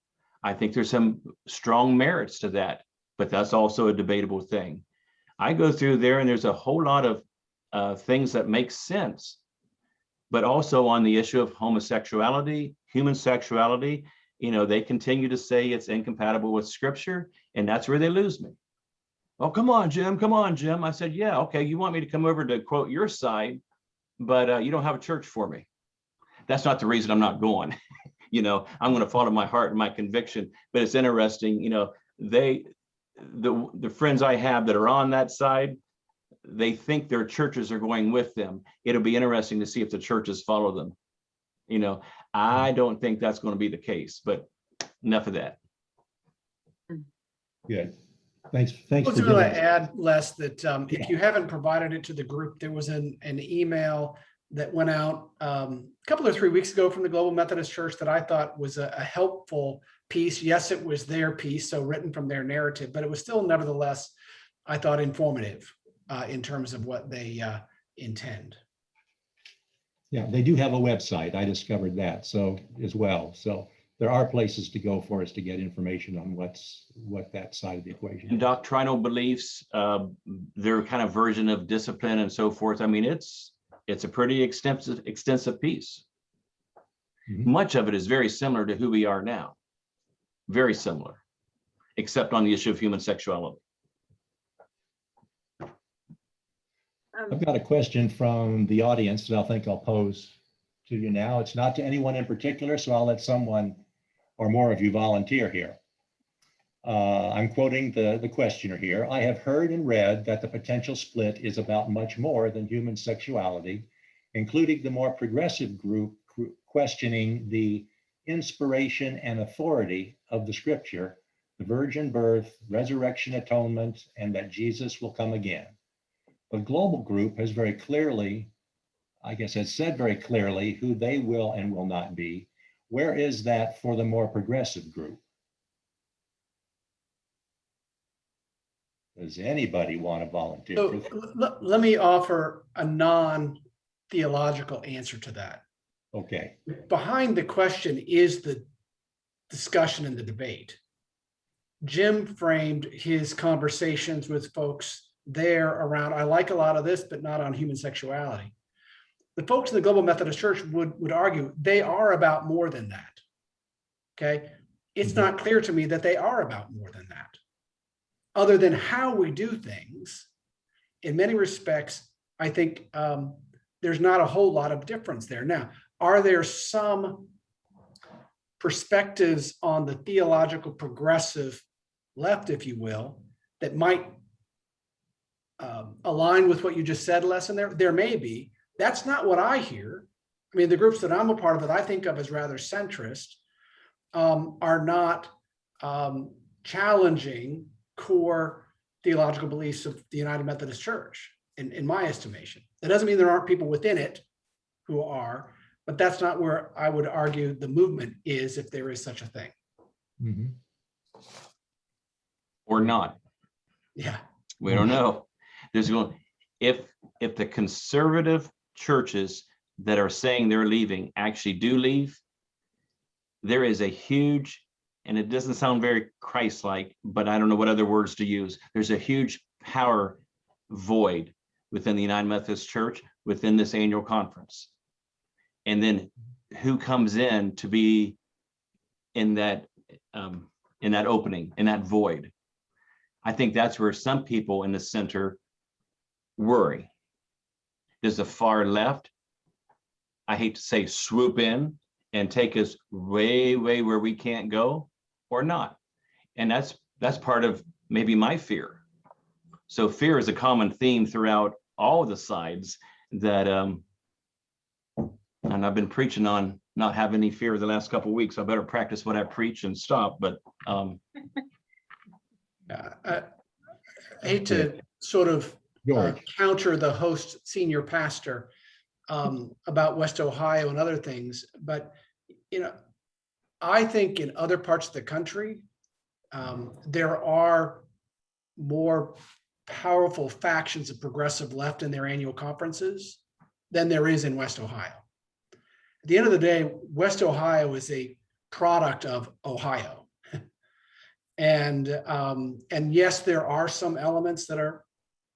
I think there's some strong merits to that, but that's also a debatable thing. I go through there and there's a whole lot of things that make sense, but also on the issue of homosexuality, human sexuality, they continue to say it's incompatible with scripture, and that's where they lose me. Oh, come on, Jim. Come on, Jim. I said, yeah, okay. You want me to come over to quote your side, but you don't have a church for me. That's not the reason I'm not going. I'm going to follow my heart and my conviction. But it's interesting, the friends I have that are on that side, they think their churches are going with them. It'll be interesting to see if the churches follow them. I don't think that's going to be the case, but enough of that. Good. Thanks. I For was going giving to add, Les, that if you haven't provided it to the group, there was an email that went out a couple or 3 weeks ago from the Global Methodist Church that I thought was a helpful piece. Yes, it was their piece, so written from their narrative, but it was still nevertheless, I thought, informative in terms of what they intend. Yeah, they do have a website. I discovered that as well. So there are places to go for us to get information on what that side of the equation is. Doctrinal beliefs, their kind of version of discipline and so forth. I mean, it's a pretty extensive piece. Mm-hmm. Much of it is very similar to who we are now. Very similar, except on the issue of human sexuality. I've got a question from the audience that I think I'll pose to you now. It's not to anyone in particular, so I'll let someone or more of you volunteer here. I'm quoting the questioner here. I have heard and read that the potential split is about much more than human sexuality, including the more progressive group questioning the inspiration and authority of the scripture, the virgin birth, resurrection, atonement, and that Jesus will come again. The global group has very clearly, has said very clearly who they will and will not be. Where is that for the more progressive group? Does anybody want to volunteer? So let me offer a non-theological answer to that. Okay. Behind the question is the discussion and the debate. Jim framed his conversations with folks there around, I like a lot of this, but not on human sexuality. The folks in the Global Methodist Church would argue they are about more than that. Okay. It's not clear to me that they are about more than that. Other than how we do things, in many respects, I think there's not a whole lot of difference there. Now, are there some perspectives on the theological progressive left, if you will, that might align with what you just said, Les, in there? There may be. That's not what I hear. I mean, the groups that I'm a part of that I think of as rather centrist are not challenging core theological beliefs of the United Methodist Church, in my estimation. That doesn't mean there aren't people within it who are, but that's not where I would argue the movement is, if there is such a thing. Mm-hmm. Or not. Yeah. We don't know. If the conservative churches that are saying they're leaving actually do leave, there is a huge, and it doesn't sound very Christ-like, but I don't know what other words to use. There's a huge power void within the United Methodist Church within this annual conference. And then who comes in to be in that opening, in that void. I think that's where some people in the center worry. Does the far left, I hate to say, swoop in and take us way where we can't go, or not? And that's part of maybe my fear. So fear is a common theme throughout all of the sides that, and I've been preaching on not having any fear the last couple of weeks. I better practice what I preach and stop. But I hate to sort of counter the host senior pastor about West Ohio and other things, but I think in other parts of the country, there are more powerful factions of progressive left in their annual conferences than there is in West Ohio. At the end of the day, West Ohio is a product of Ohio. And yes, there are some elements that are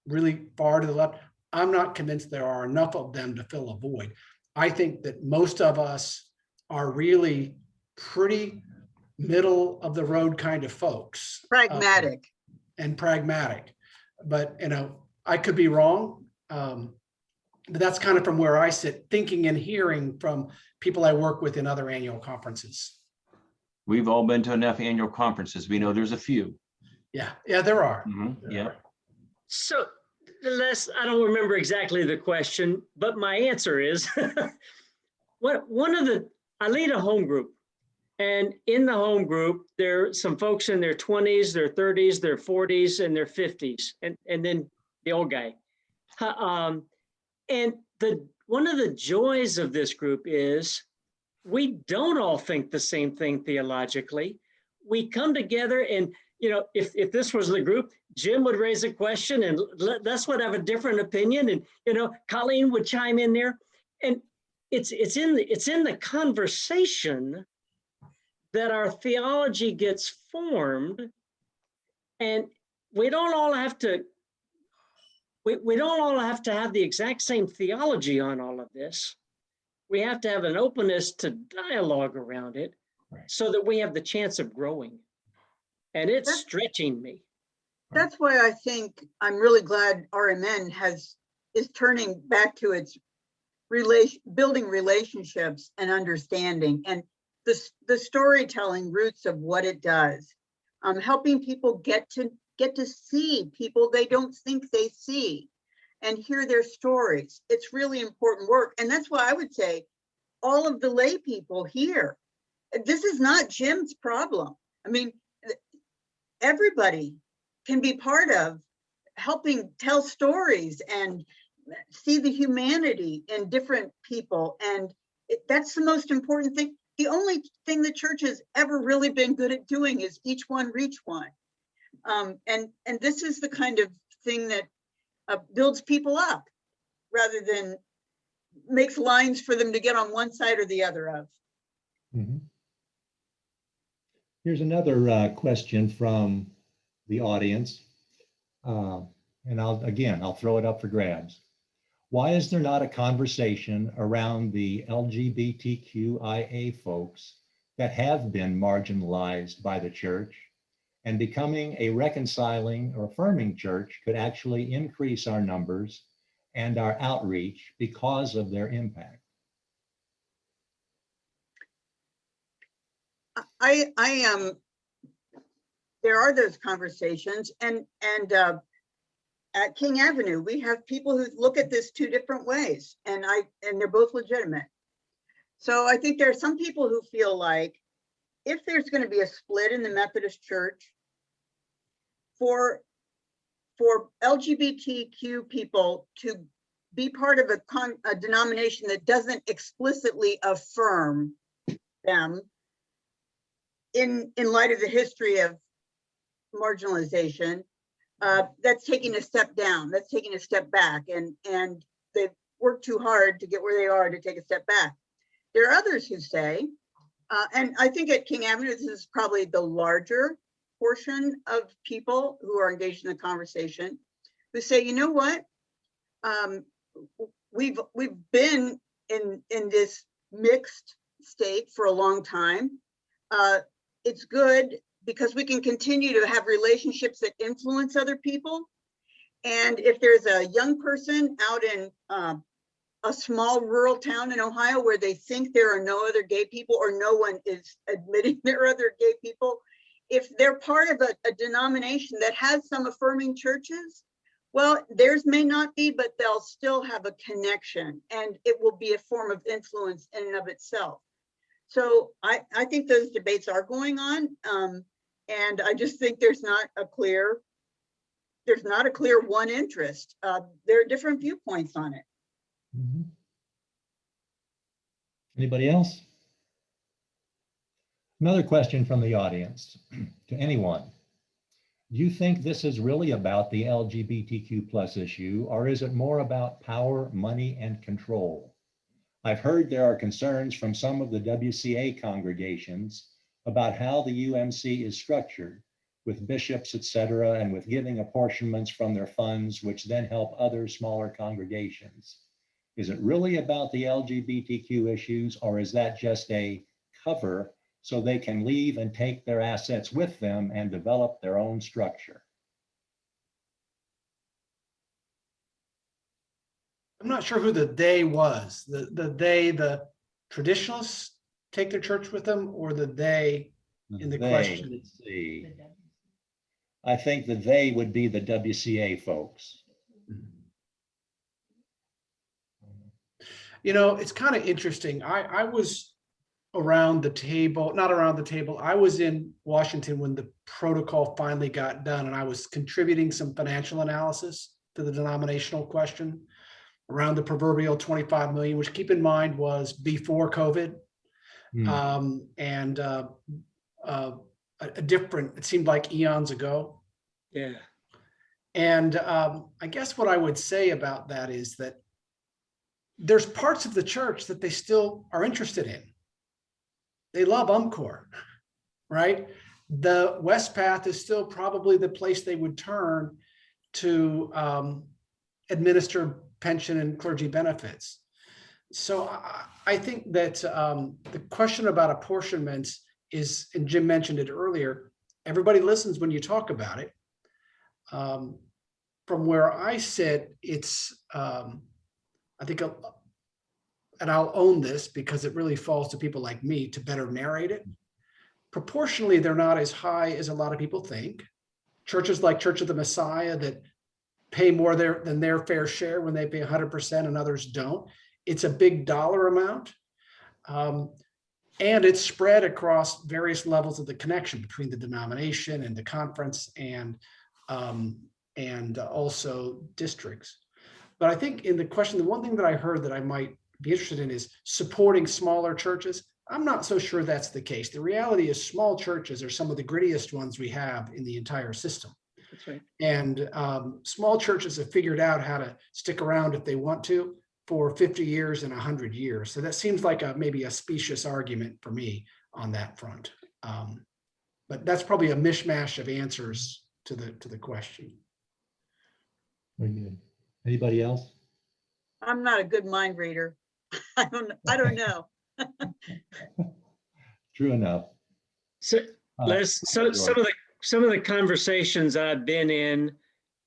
really far to the left. I'm not convinced there are enough of them to fill a void. I think that most of us are really pretty middle of the road kind of folks. Pragmatic. And pragmatic. But, I could be wrong. But that's kind of from where I sit, thinking and hearing from people I work with in other annual conferences. we've all been to enough annual conferences. We know there's a few. Yeah, there are. Yeah. So Les, I don't remember exactly the question, but my answer is, I lead a home group. And in the home group, there are some folks in their 20s, their 30s, their 40s, and their 50s, and then the old guy. And one of the joys of this group is we don't all think the same thing theologically. We come together and, if this was the group, Jim would raise a question and Les would have a different opinion, and, Colleen would chime in there. And it's in the conversation that our theology gets formed, and we don't all have to have the exact same theology on all of this. We have to have an openness to dialogue around it, so that we have the chance of growing. And it's stretching me. That's why I think I'm really glad RMN is turning back to its building relationships and understanding, and the storytelling roots of what it does, helping people get to see people they don't think they see and hear their stories. It's really important work. And that's why I would say all of the lay people here, this is not Jim's problem. I mean, everybody can be part of helping tell stories and see the humanity in different people. And that's the most important thing. The only thing the church has ever really been good at doing is each one reach one. And this is the kind of thing that builds people up rather than makes lines for them to get on one side or the other of. Mm-hmm. Here's another question from the audience. And I'll throw it up for grabs. Why is there not a conversation around the LGBTQIA folks that have been marginalized by the church, and becoming a reconciling or affirming church could actually increase our numbers and our outreach because of their impact? There are those conversations, and at King Avenue, we have people who look at this two different ways, and they're both legitimate. So I think there are some people who feel like if there's going to be a split in the Methodist Church, for LGBTQ people to be part of a denomination that doesn't explicitly affirm them in light of the history of marginalization, that's taking a step down, that's taking a step back, and they've worked too hard to get where they are to take a step back. There are others who say, and I think at King Avenue, this is probably the larger portion of people who are engaged in the conversation, who say, you know what, we've been in this mixed state for a long time. It's good because we can continue to have relationships that influence other people. And if there's a young person out in a small rural town in Ohio where they think there are no other gay people or no one is admitting there are other gay people, if they're part of a denomination that has some affirming churches, well, theirs may not be, but they'll still have a connection and it will be a form of influence in and of itself. So I think those debates are going on. And I just think there's not a clear one interest. There are different viewpoints on it. Mhm. Anybody else? Another question from the audience to anyone. Do you think this is really about the LGBTQ+ issue, or is it more about power, money, and control? I've heard there are concerns from some of the WCA congregations about how the UMC is structured with bishops, etc., and with giving apportionments from their funds, which then help other smaller congregations. Is it really about the LGBTQ issues, or is that just a cover so they can leave and take their assets with them and develop their own structure? I'm not sure who the they was. The traditionalists take their church with them, or the they in the question? Let's see. I think that they would be the WCA folks. You know, it's kind of interesting. I was around the table, not around the table. I was in Washington when the protocol finally got done, and I was contributing some financial analysis to the denominational question around the proverbial 25 million, which, keep in mind, was before COVID. And a different, it seemed like eons ago. Yeah. And I guess what I would say about that is that there's parts of the church that they still are interested in. They love UMCOR, right? The West Path is still probably the place they would turn to administer pension and clergy benefits. So I think that the question about apportionments is, and Jim mentioned it earlier, everybody listens when you talk about it. From where I sit, it's, I think, and I'll own this because it really falls to people like me to better narrate it. Proportionally, they're not as high as a lot of people think. Churches like Church of the Messiah that pay more than their fair share when they pay 100% and others don't. It's a big dollar amount. And it's spread across various levels of the connection between the denomination and the conference and also districts. But I think in the question, the one thing that I heard that I might be interested in is supporting smaller churches. I'm not so sure that's the case. The reality is small churches are some of the grittiest ones we have in the entire system. That's right. And small churches have figured out how to stick around if they want to for 50 years and 100 years. So that seems like maybe a specious argument for me on that front. But that's probably a mishmash of answers to the question. Very good. Anybody else? I'm not a good mind reader. I don't know. True enough. So some of the conversations I've been in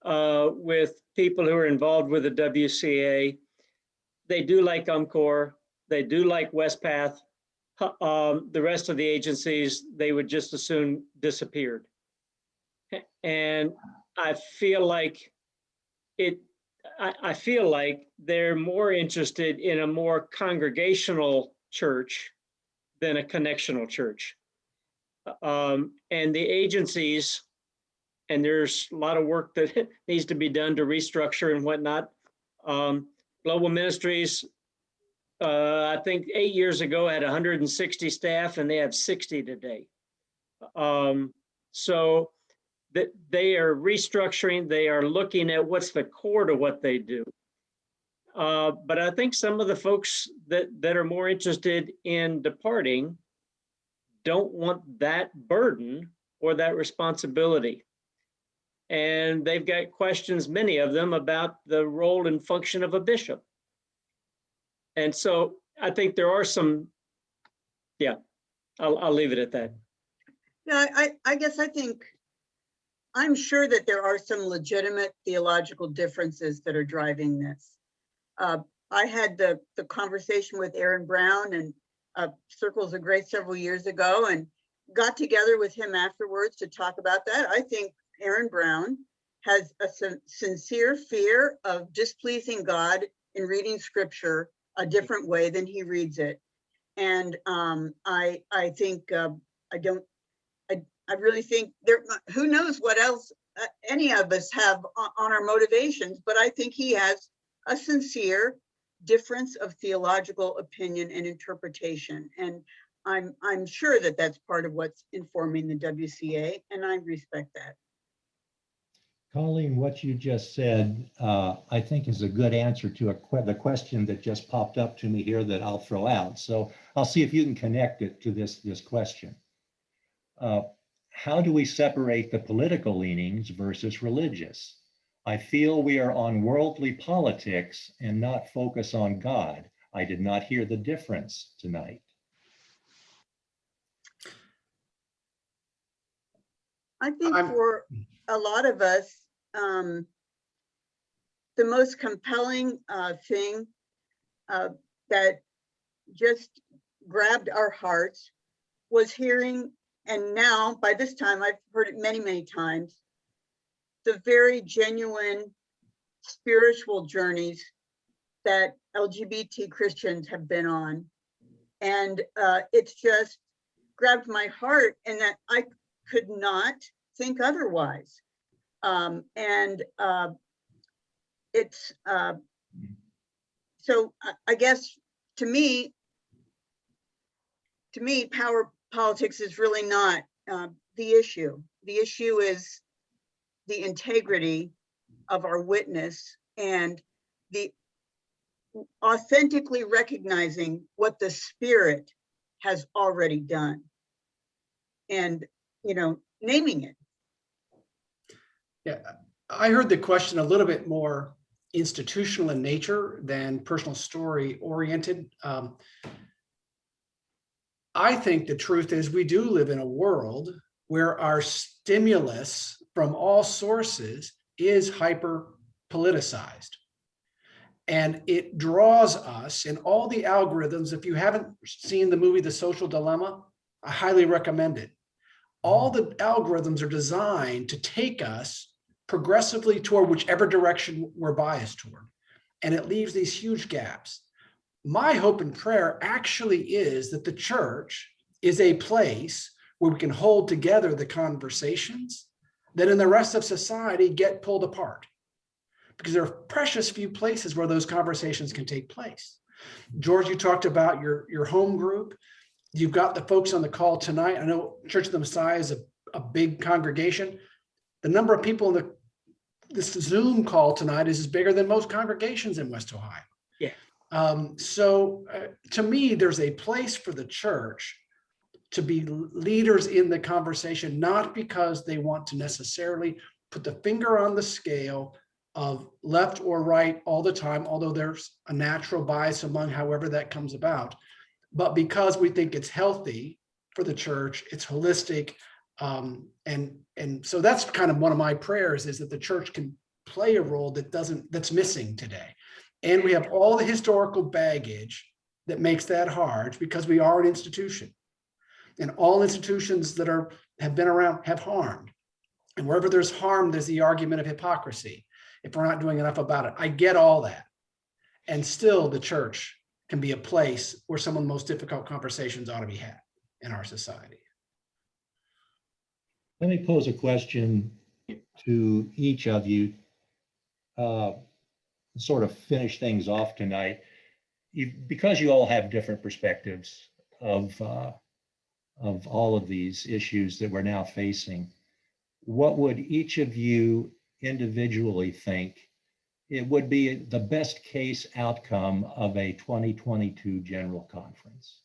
with people who are involved with the WCA, they do like UMCOR, they do like West Path. The rest of the agencies, they would just as soon disappeared. And I feel like they're more interested in a more congregational church than a connectional church. And the agencies, and there's a lot of work that needs to be done to restructure and whatnot. Global Ministries, I think 8 years ago had 160 staff and they have 60 today. So that they are restructuring, they are looking at what's the core to what they do. But I think some of the folks that are more interested in departing don't want that burden or that responsibility. And they've got questions, many of them, about the role and function of a bishop. And so I think there are some, yeah, I'll leave it at that. Yeah, I guess I'm sure that there are some legitimate theological differences that are driving this. I had the conversation with Aaron Brown and Circles of Grace several years ago and got together with him afterwards to talk about that. I think Aaron Brown has a sincere fear of displeasing God in reading scripture a different way than he reads it. And I think I really think who knows what else any of us have on our motivations, but I think he has a sincere difference of theological opinion and interpretation. And I'm sure that that's part of what's informing the WCA, and I respect that. Colleen, what you just said, I think is a good answer to the question that just popped up to me here that I'll throw out. So I'll see if you can connect it to this question. How do we separate the political leanings versus religious? I feel we are on worldly politics and not focus on God. I did not hear the difference tonight. I think for a lot of us, the most compelling thing that just grabbed our hearts was hearing, and now by this time I've heard it many, many times, the very genuine spiritual journeys that LGBT Christians have been on. And it's just grabbed my heart, and that I could not think otherwise. It's so I guess to me power politics is really not the issue. The issue is the integrity of our witness and the authentically recognizing what the Spirit has already done and, naming it. Yeah, I heard the question a little bit more institutional in nature than personal story oriented. I think the truth is we do live in a world where our stimulus from all sources is hyper politicized. And it draws us in all the algorithms. If you haven't seen the movie The Social Dilemma, I highly recommend it. All the algorithms are designed to take us progressively toward whichever direction we're biased toward. And it leaves these huge gaps. My hope and prayer actually is that the church is a place where we can hold together the conversations that in the rest of society get pulled apart. Because there are precious few places where those conversations can take place. George, you talked about your home group. You've got the folks on the call tonight. I know Church of the Messiah is a big congregation. The number of people in this Zoom call tonight is bigger than most congregations in West Ohio. Yeah. So to me, there's a place for the church to be leaders in the conversation, not because they want to necessarily put the finger on the scale of left or right all the time, although there's a natural bias among however that comes about, but because we think it's healthy for the church, it's holistic. And so that's kind of one of my prayers, is that the church can play a role that's missing today. And we have all the historical baggage that makes that hard because we are an institution. And all institutions that have been around have harmed. And wherever there's harm, there's the argument of hypocrisy if we're not doing enough about it. I get all that. And still the church can be a place where some of the most difficult conversations ought to be had in our society. Let me pose a question to each of you, sort of finish things off tonight. Because you all have different perspectives of all of these issues that we're now facing, what would each of you individually think it would be the best case outcome of a 2022 General Conference?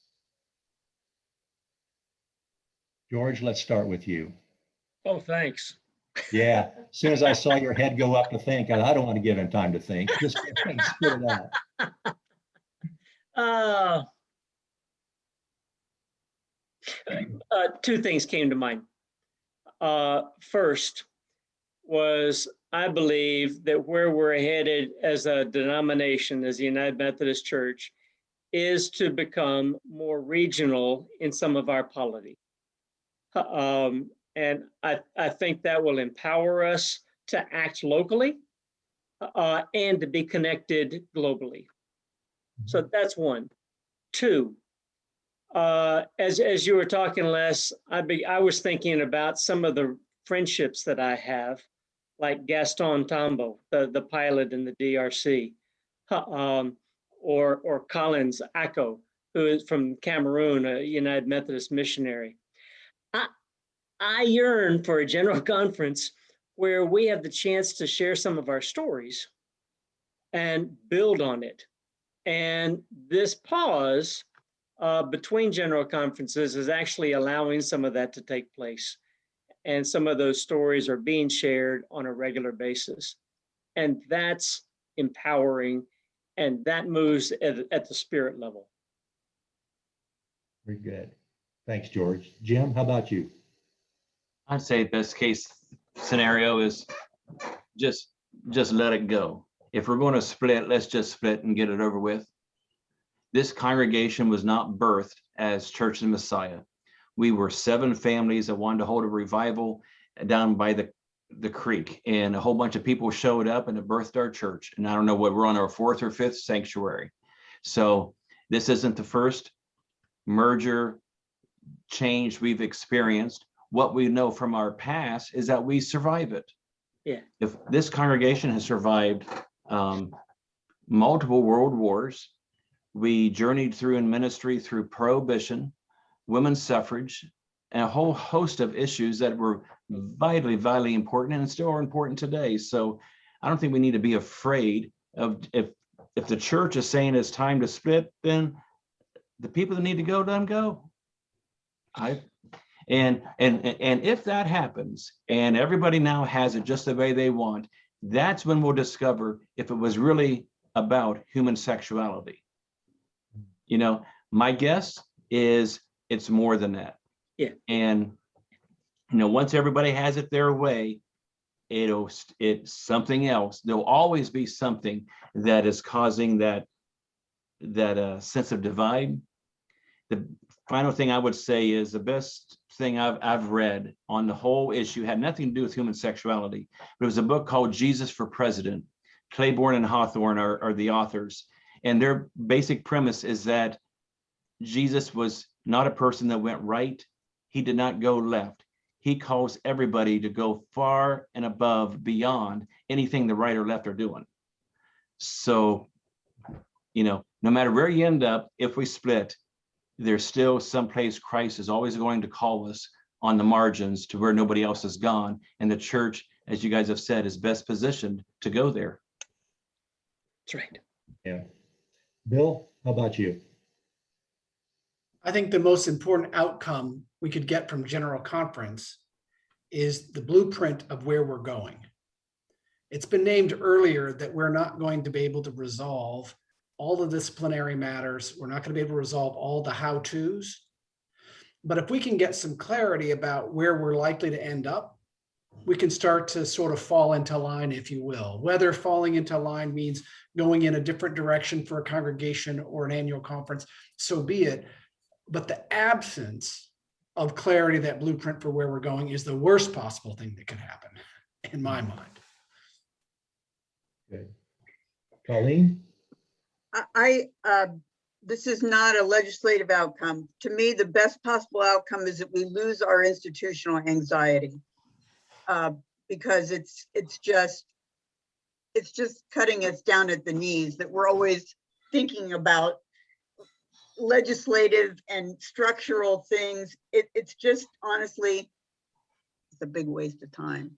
George, let's start with you. Oh, thanks. Yeah, as soon as I saw your head go up to think, I don't want to give him time to think. Just spit it out. Two things came to mind. First was, I believe that where we're headed as a denomination, as the United Methodist Church, is to become more regional in some of our polity. And I think that will empower us to act locally and to be connected globally. So that's one. Two, as you were talking, Les, I was thinking about some of the friendships that I have, like Gaston Tambo, the pilot in the DRC, or Collins Ako, who is from Cameroon, a United Methodist missionary. I yearn for a general conference where we have the chance to share some of our stories and build on it. And this pause between general conferences is actually allowing some of that to take place. And some of those stories are being shared on a regular basis. And that's empowering, and that moves at the spirit level. Very good. Thanks, George. Jim, how about you? I'd say best case scenario is just let it go. If we're going to split, let's just split and get it over with. This congregation was not birthed as Church of the Messiah. We were 7 families that wanted to hold a revival down by the creek, and a whole bunch of people showed up and it birthed our church. And I don't know what, we're on our 4th or 5th sanctuary. So this isn't the first merger change we've experienced. What we know from our past is that we survive it. Yeah. If this congregation has survived multiple world wars, we journeyed through in ministry through prohibition, women's suffrage, and a whole host of issues that were vitally, vitally important and still are important today. So I don't think we need to be afraid of, if the church is saying it's time to split, then the people that need to go, let them go. And if that happens and everybody now has it just the way they want, that's when we'll discover if it was really about human sexuality. You know, my guess is it's more than that. Yeah. And, you know, once everybody has it their way, it's something else. There'll always be something that is causing that sense of divide. The final thing I would say is the best thing I've read on the whole issue had nothing to do with human sexuality, but it was a book called Jesus for President. Claiborne and Hawthorne are the authors. And their basic premise is that Jesus was not a person that went right. He did not go left. He calls everybody to go far and above, beyond anything the right or left are doing. So, you know, no matter where you end up, if we split, there's still someplace Christ is always going to call us on the margins to where nobody else has gone. And the church, as you guys have said, is best positioned to go there. That's right. Yeah. Bill, how about you? I think the most important outcome we could get from General Conference is the blueprint of where we're going. It's been named earlier that we're not going to be able to resolve all the disciplinary matters. We're not going to be able to resolve all the how-tos. But if we can get some clarity about where we're likely to end up, we can start to sort of fall into line, if you will. Whether falling into line means going in a different direction for a congregation or an annual conference, so be it. But the absence of clarity, that blueprint for where we're going, is the worst possible thing that could happen, in my mind. Good. Colleen? This is not a legislative outcome. To me, the best possible outcome is that we lose our institutional anxiety, because it's just cutting us down at the knees, that we're always thinking about legislative and structural things. It's just, honestly, it's a big waste of time.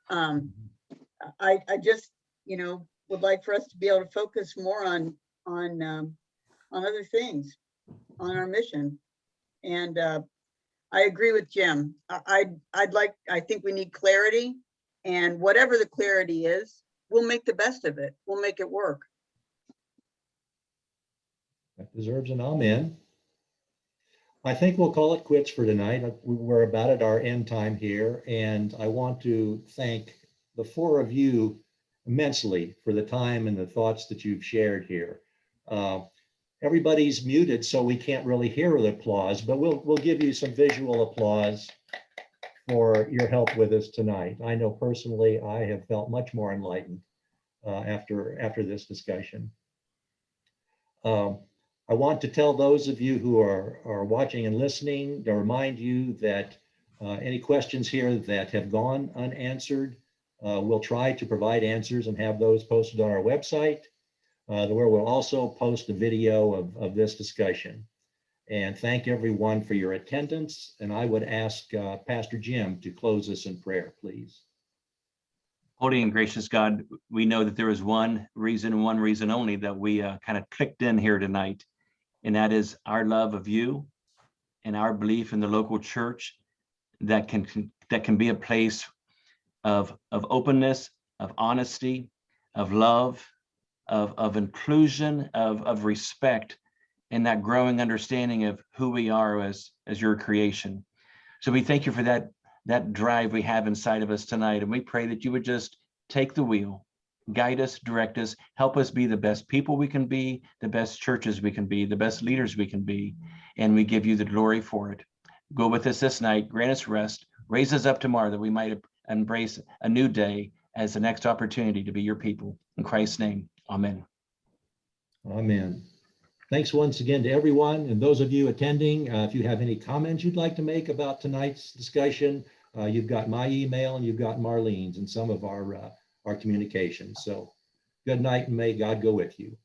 I just, you know, would like for us to be able to focus more on other things, on our mission. And I agree with Jim. I think we need clarity, and whatever the clarity is, we'll make the best of it. We'll make it work. That deserves an amen. I think we'll call it quits for tonight. We're about at our end time here, and I want to thank the four of you immensely for the time and the thoughts that you've shared here. Everybody's muted, so we can't really hear the applause, but we'll give you some visual applause for your help with us tonight. I know personally I have felt much more enlightened after this discussion. I want to tell those of you who are watching and listening to remind you that any questions here that have gone unanswered, we'll try to provide answers and have those posted on our website, where we'll also post a video of this discussion. And thank everyone for your attendance. And I would ask Pastor Jim to close us in prayer, please. Holy and gracious God, we know that there is one reason only that we kind of clicked in here tonight, and that is our love of you and our belief in the local church that can be a place of openness, of honesty, of love, of inclusion, of respect, and that growing understanding of who we are as your creation. So we thank you for that drive we have inside of us tonight. And we pray that you would just take the wheel, guide us, direct us, help us be the best people we can be, the best churches we can be, the best leaders we can be. And we give you the glory for it. Go with us this night, grant us rest, raise us up tomorrow that we might embrace a new day as the next opportunity to be your people. In Christ's name, amen. Amen. Thanks once again to everyone, and those of you attending. If you have any comments you'd like to make about tonight's discussion, you've got my email and you've got Marlene's and some of our communications. So good night, and may God go with you.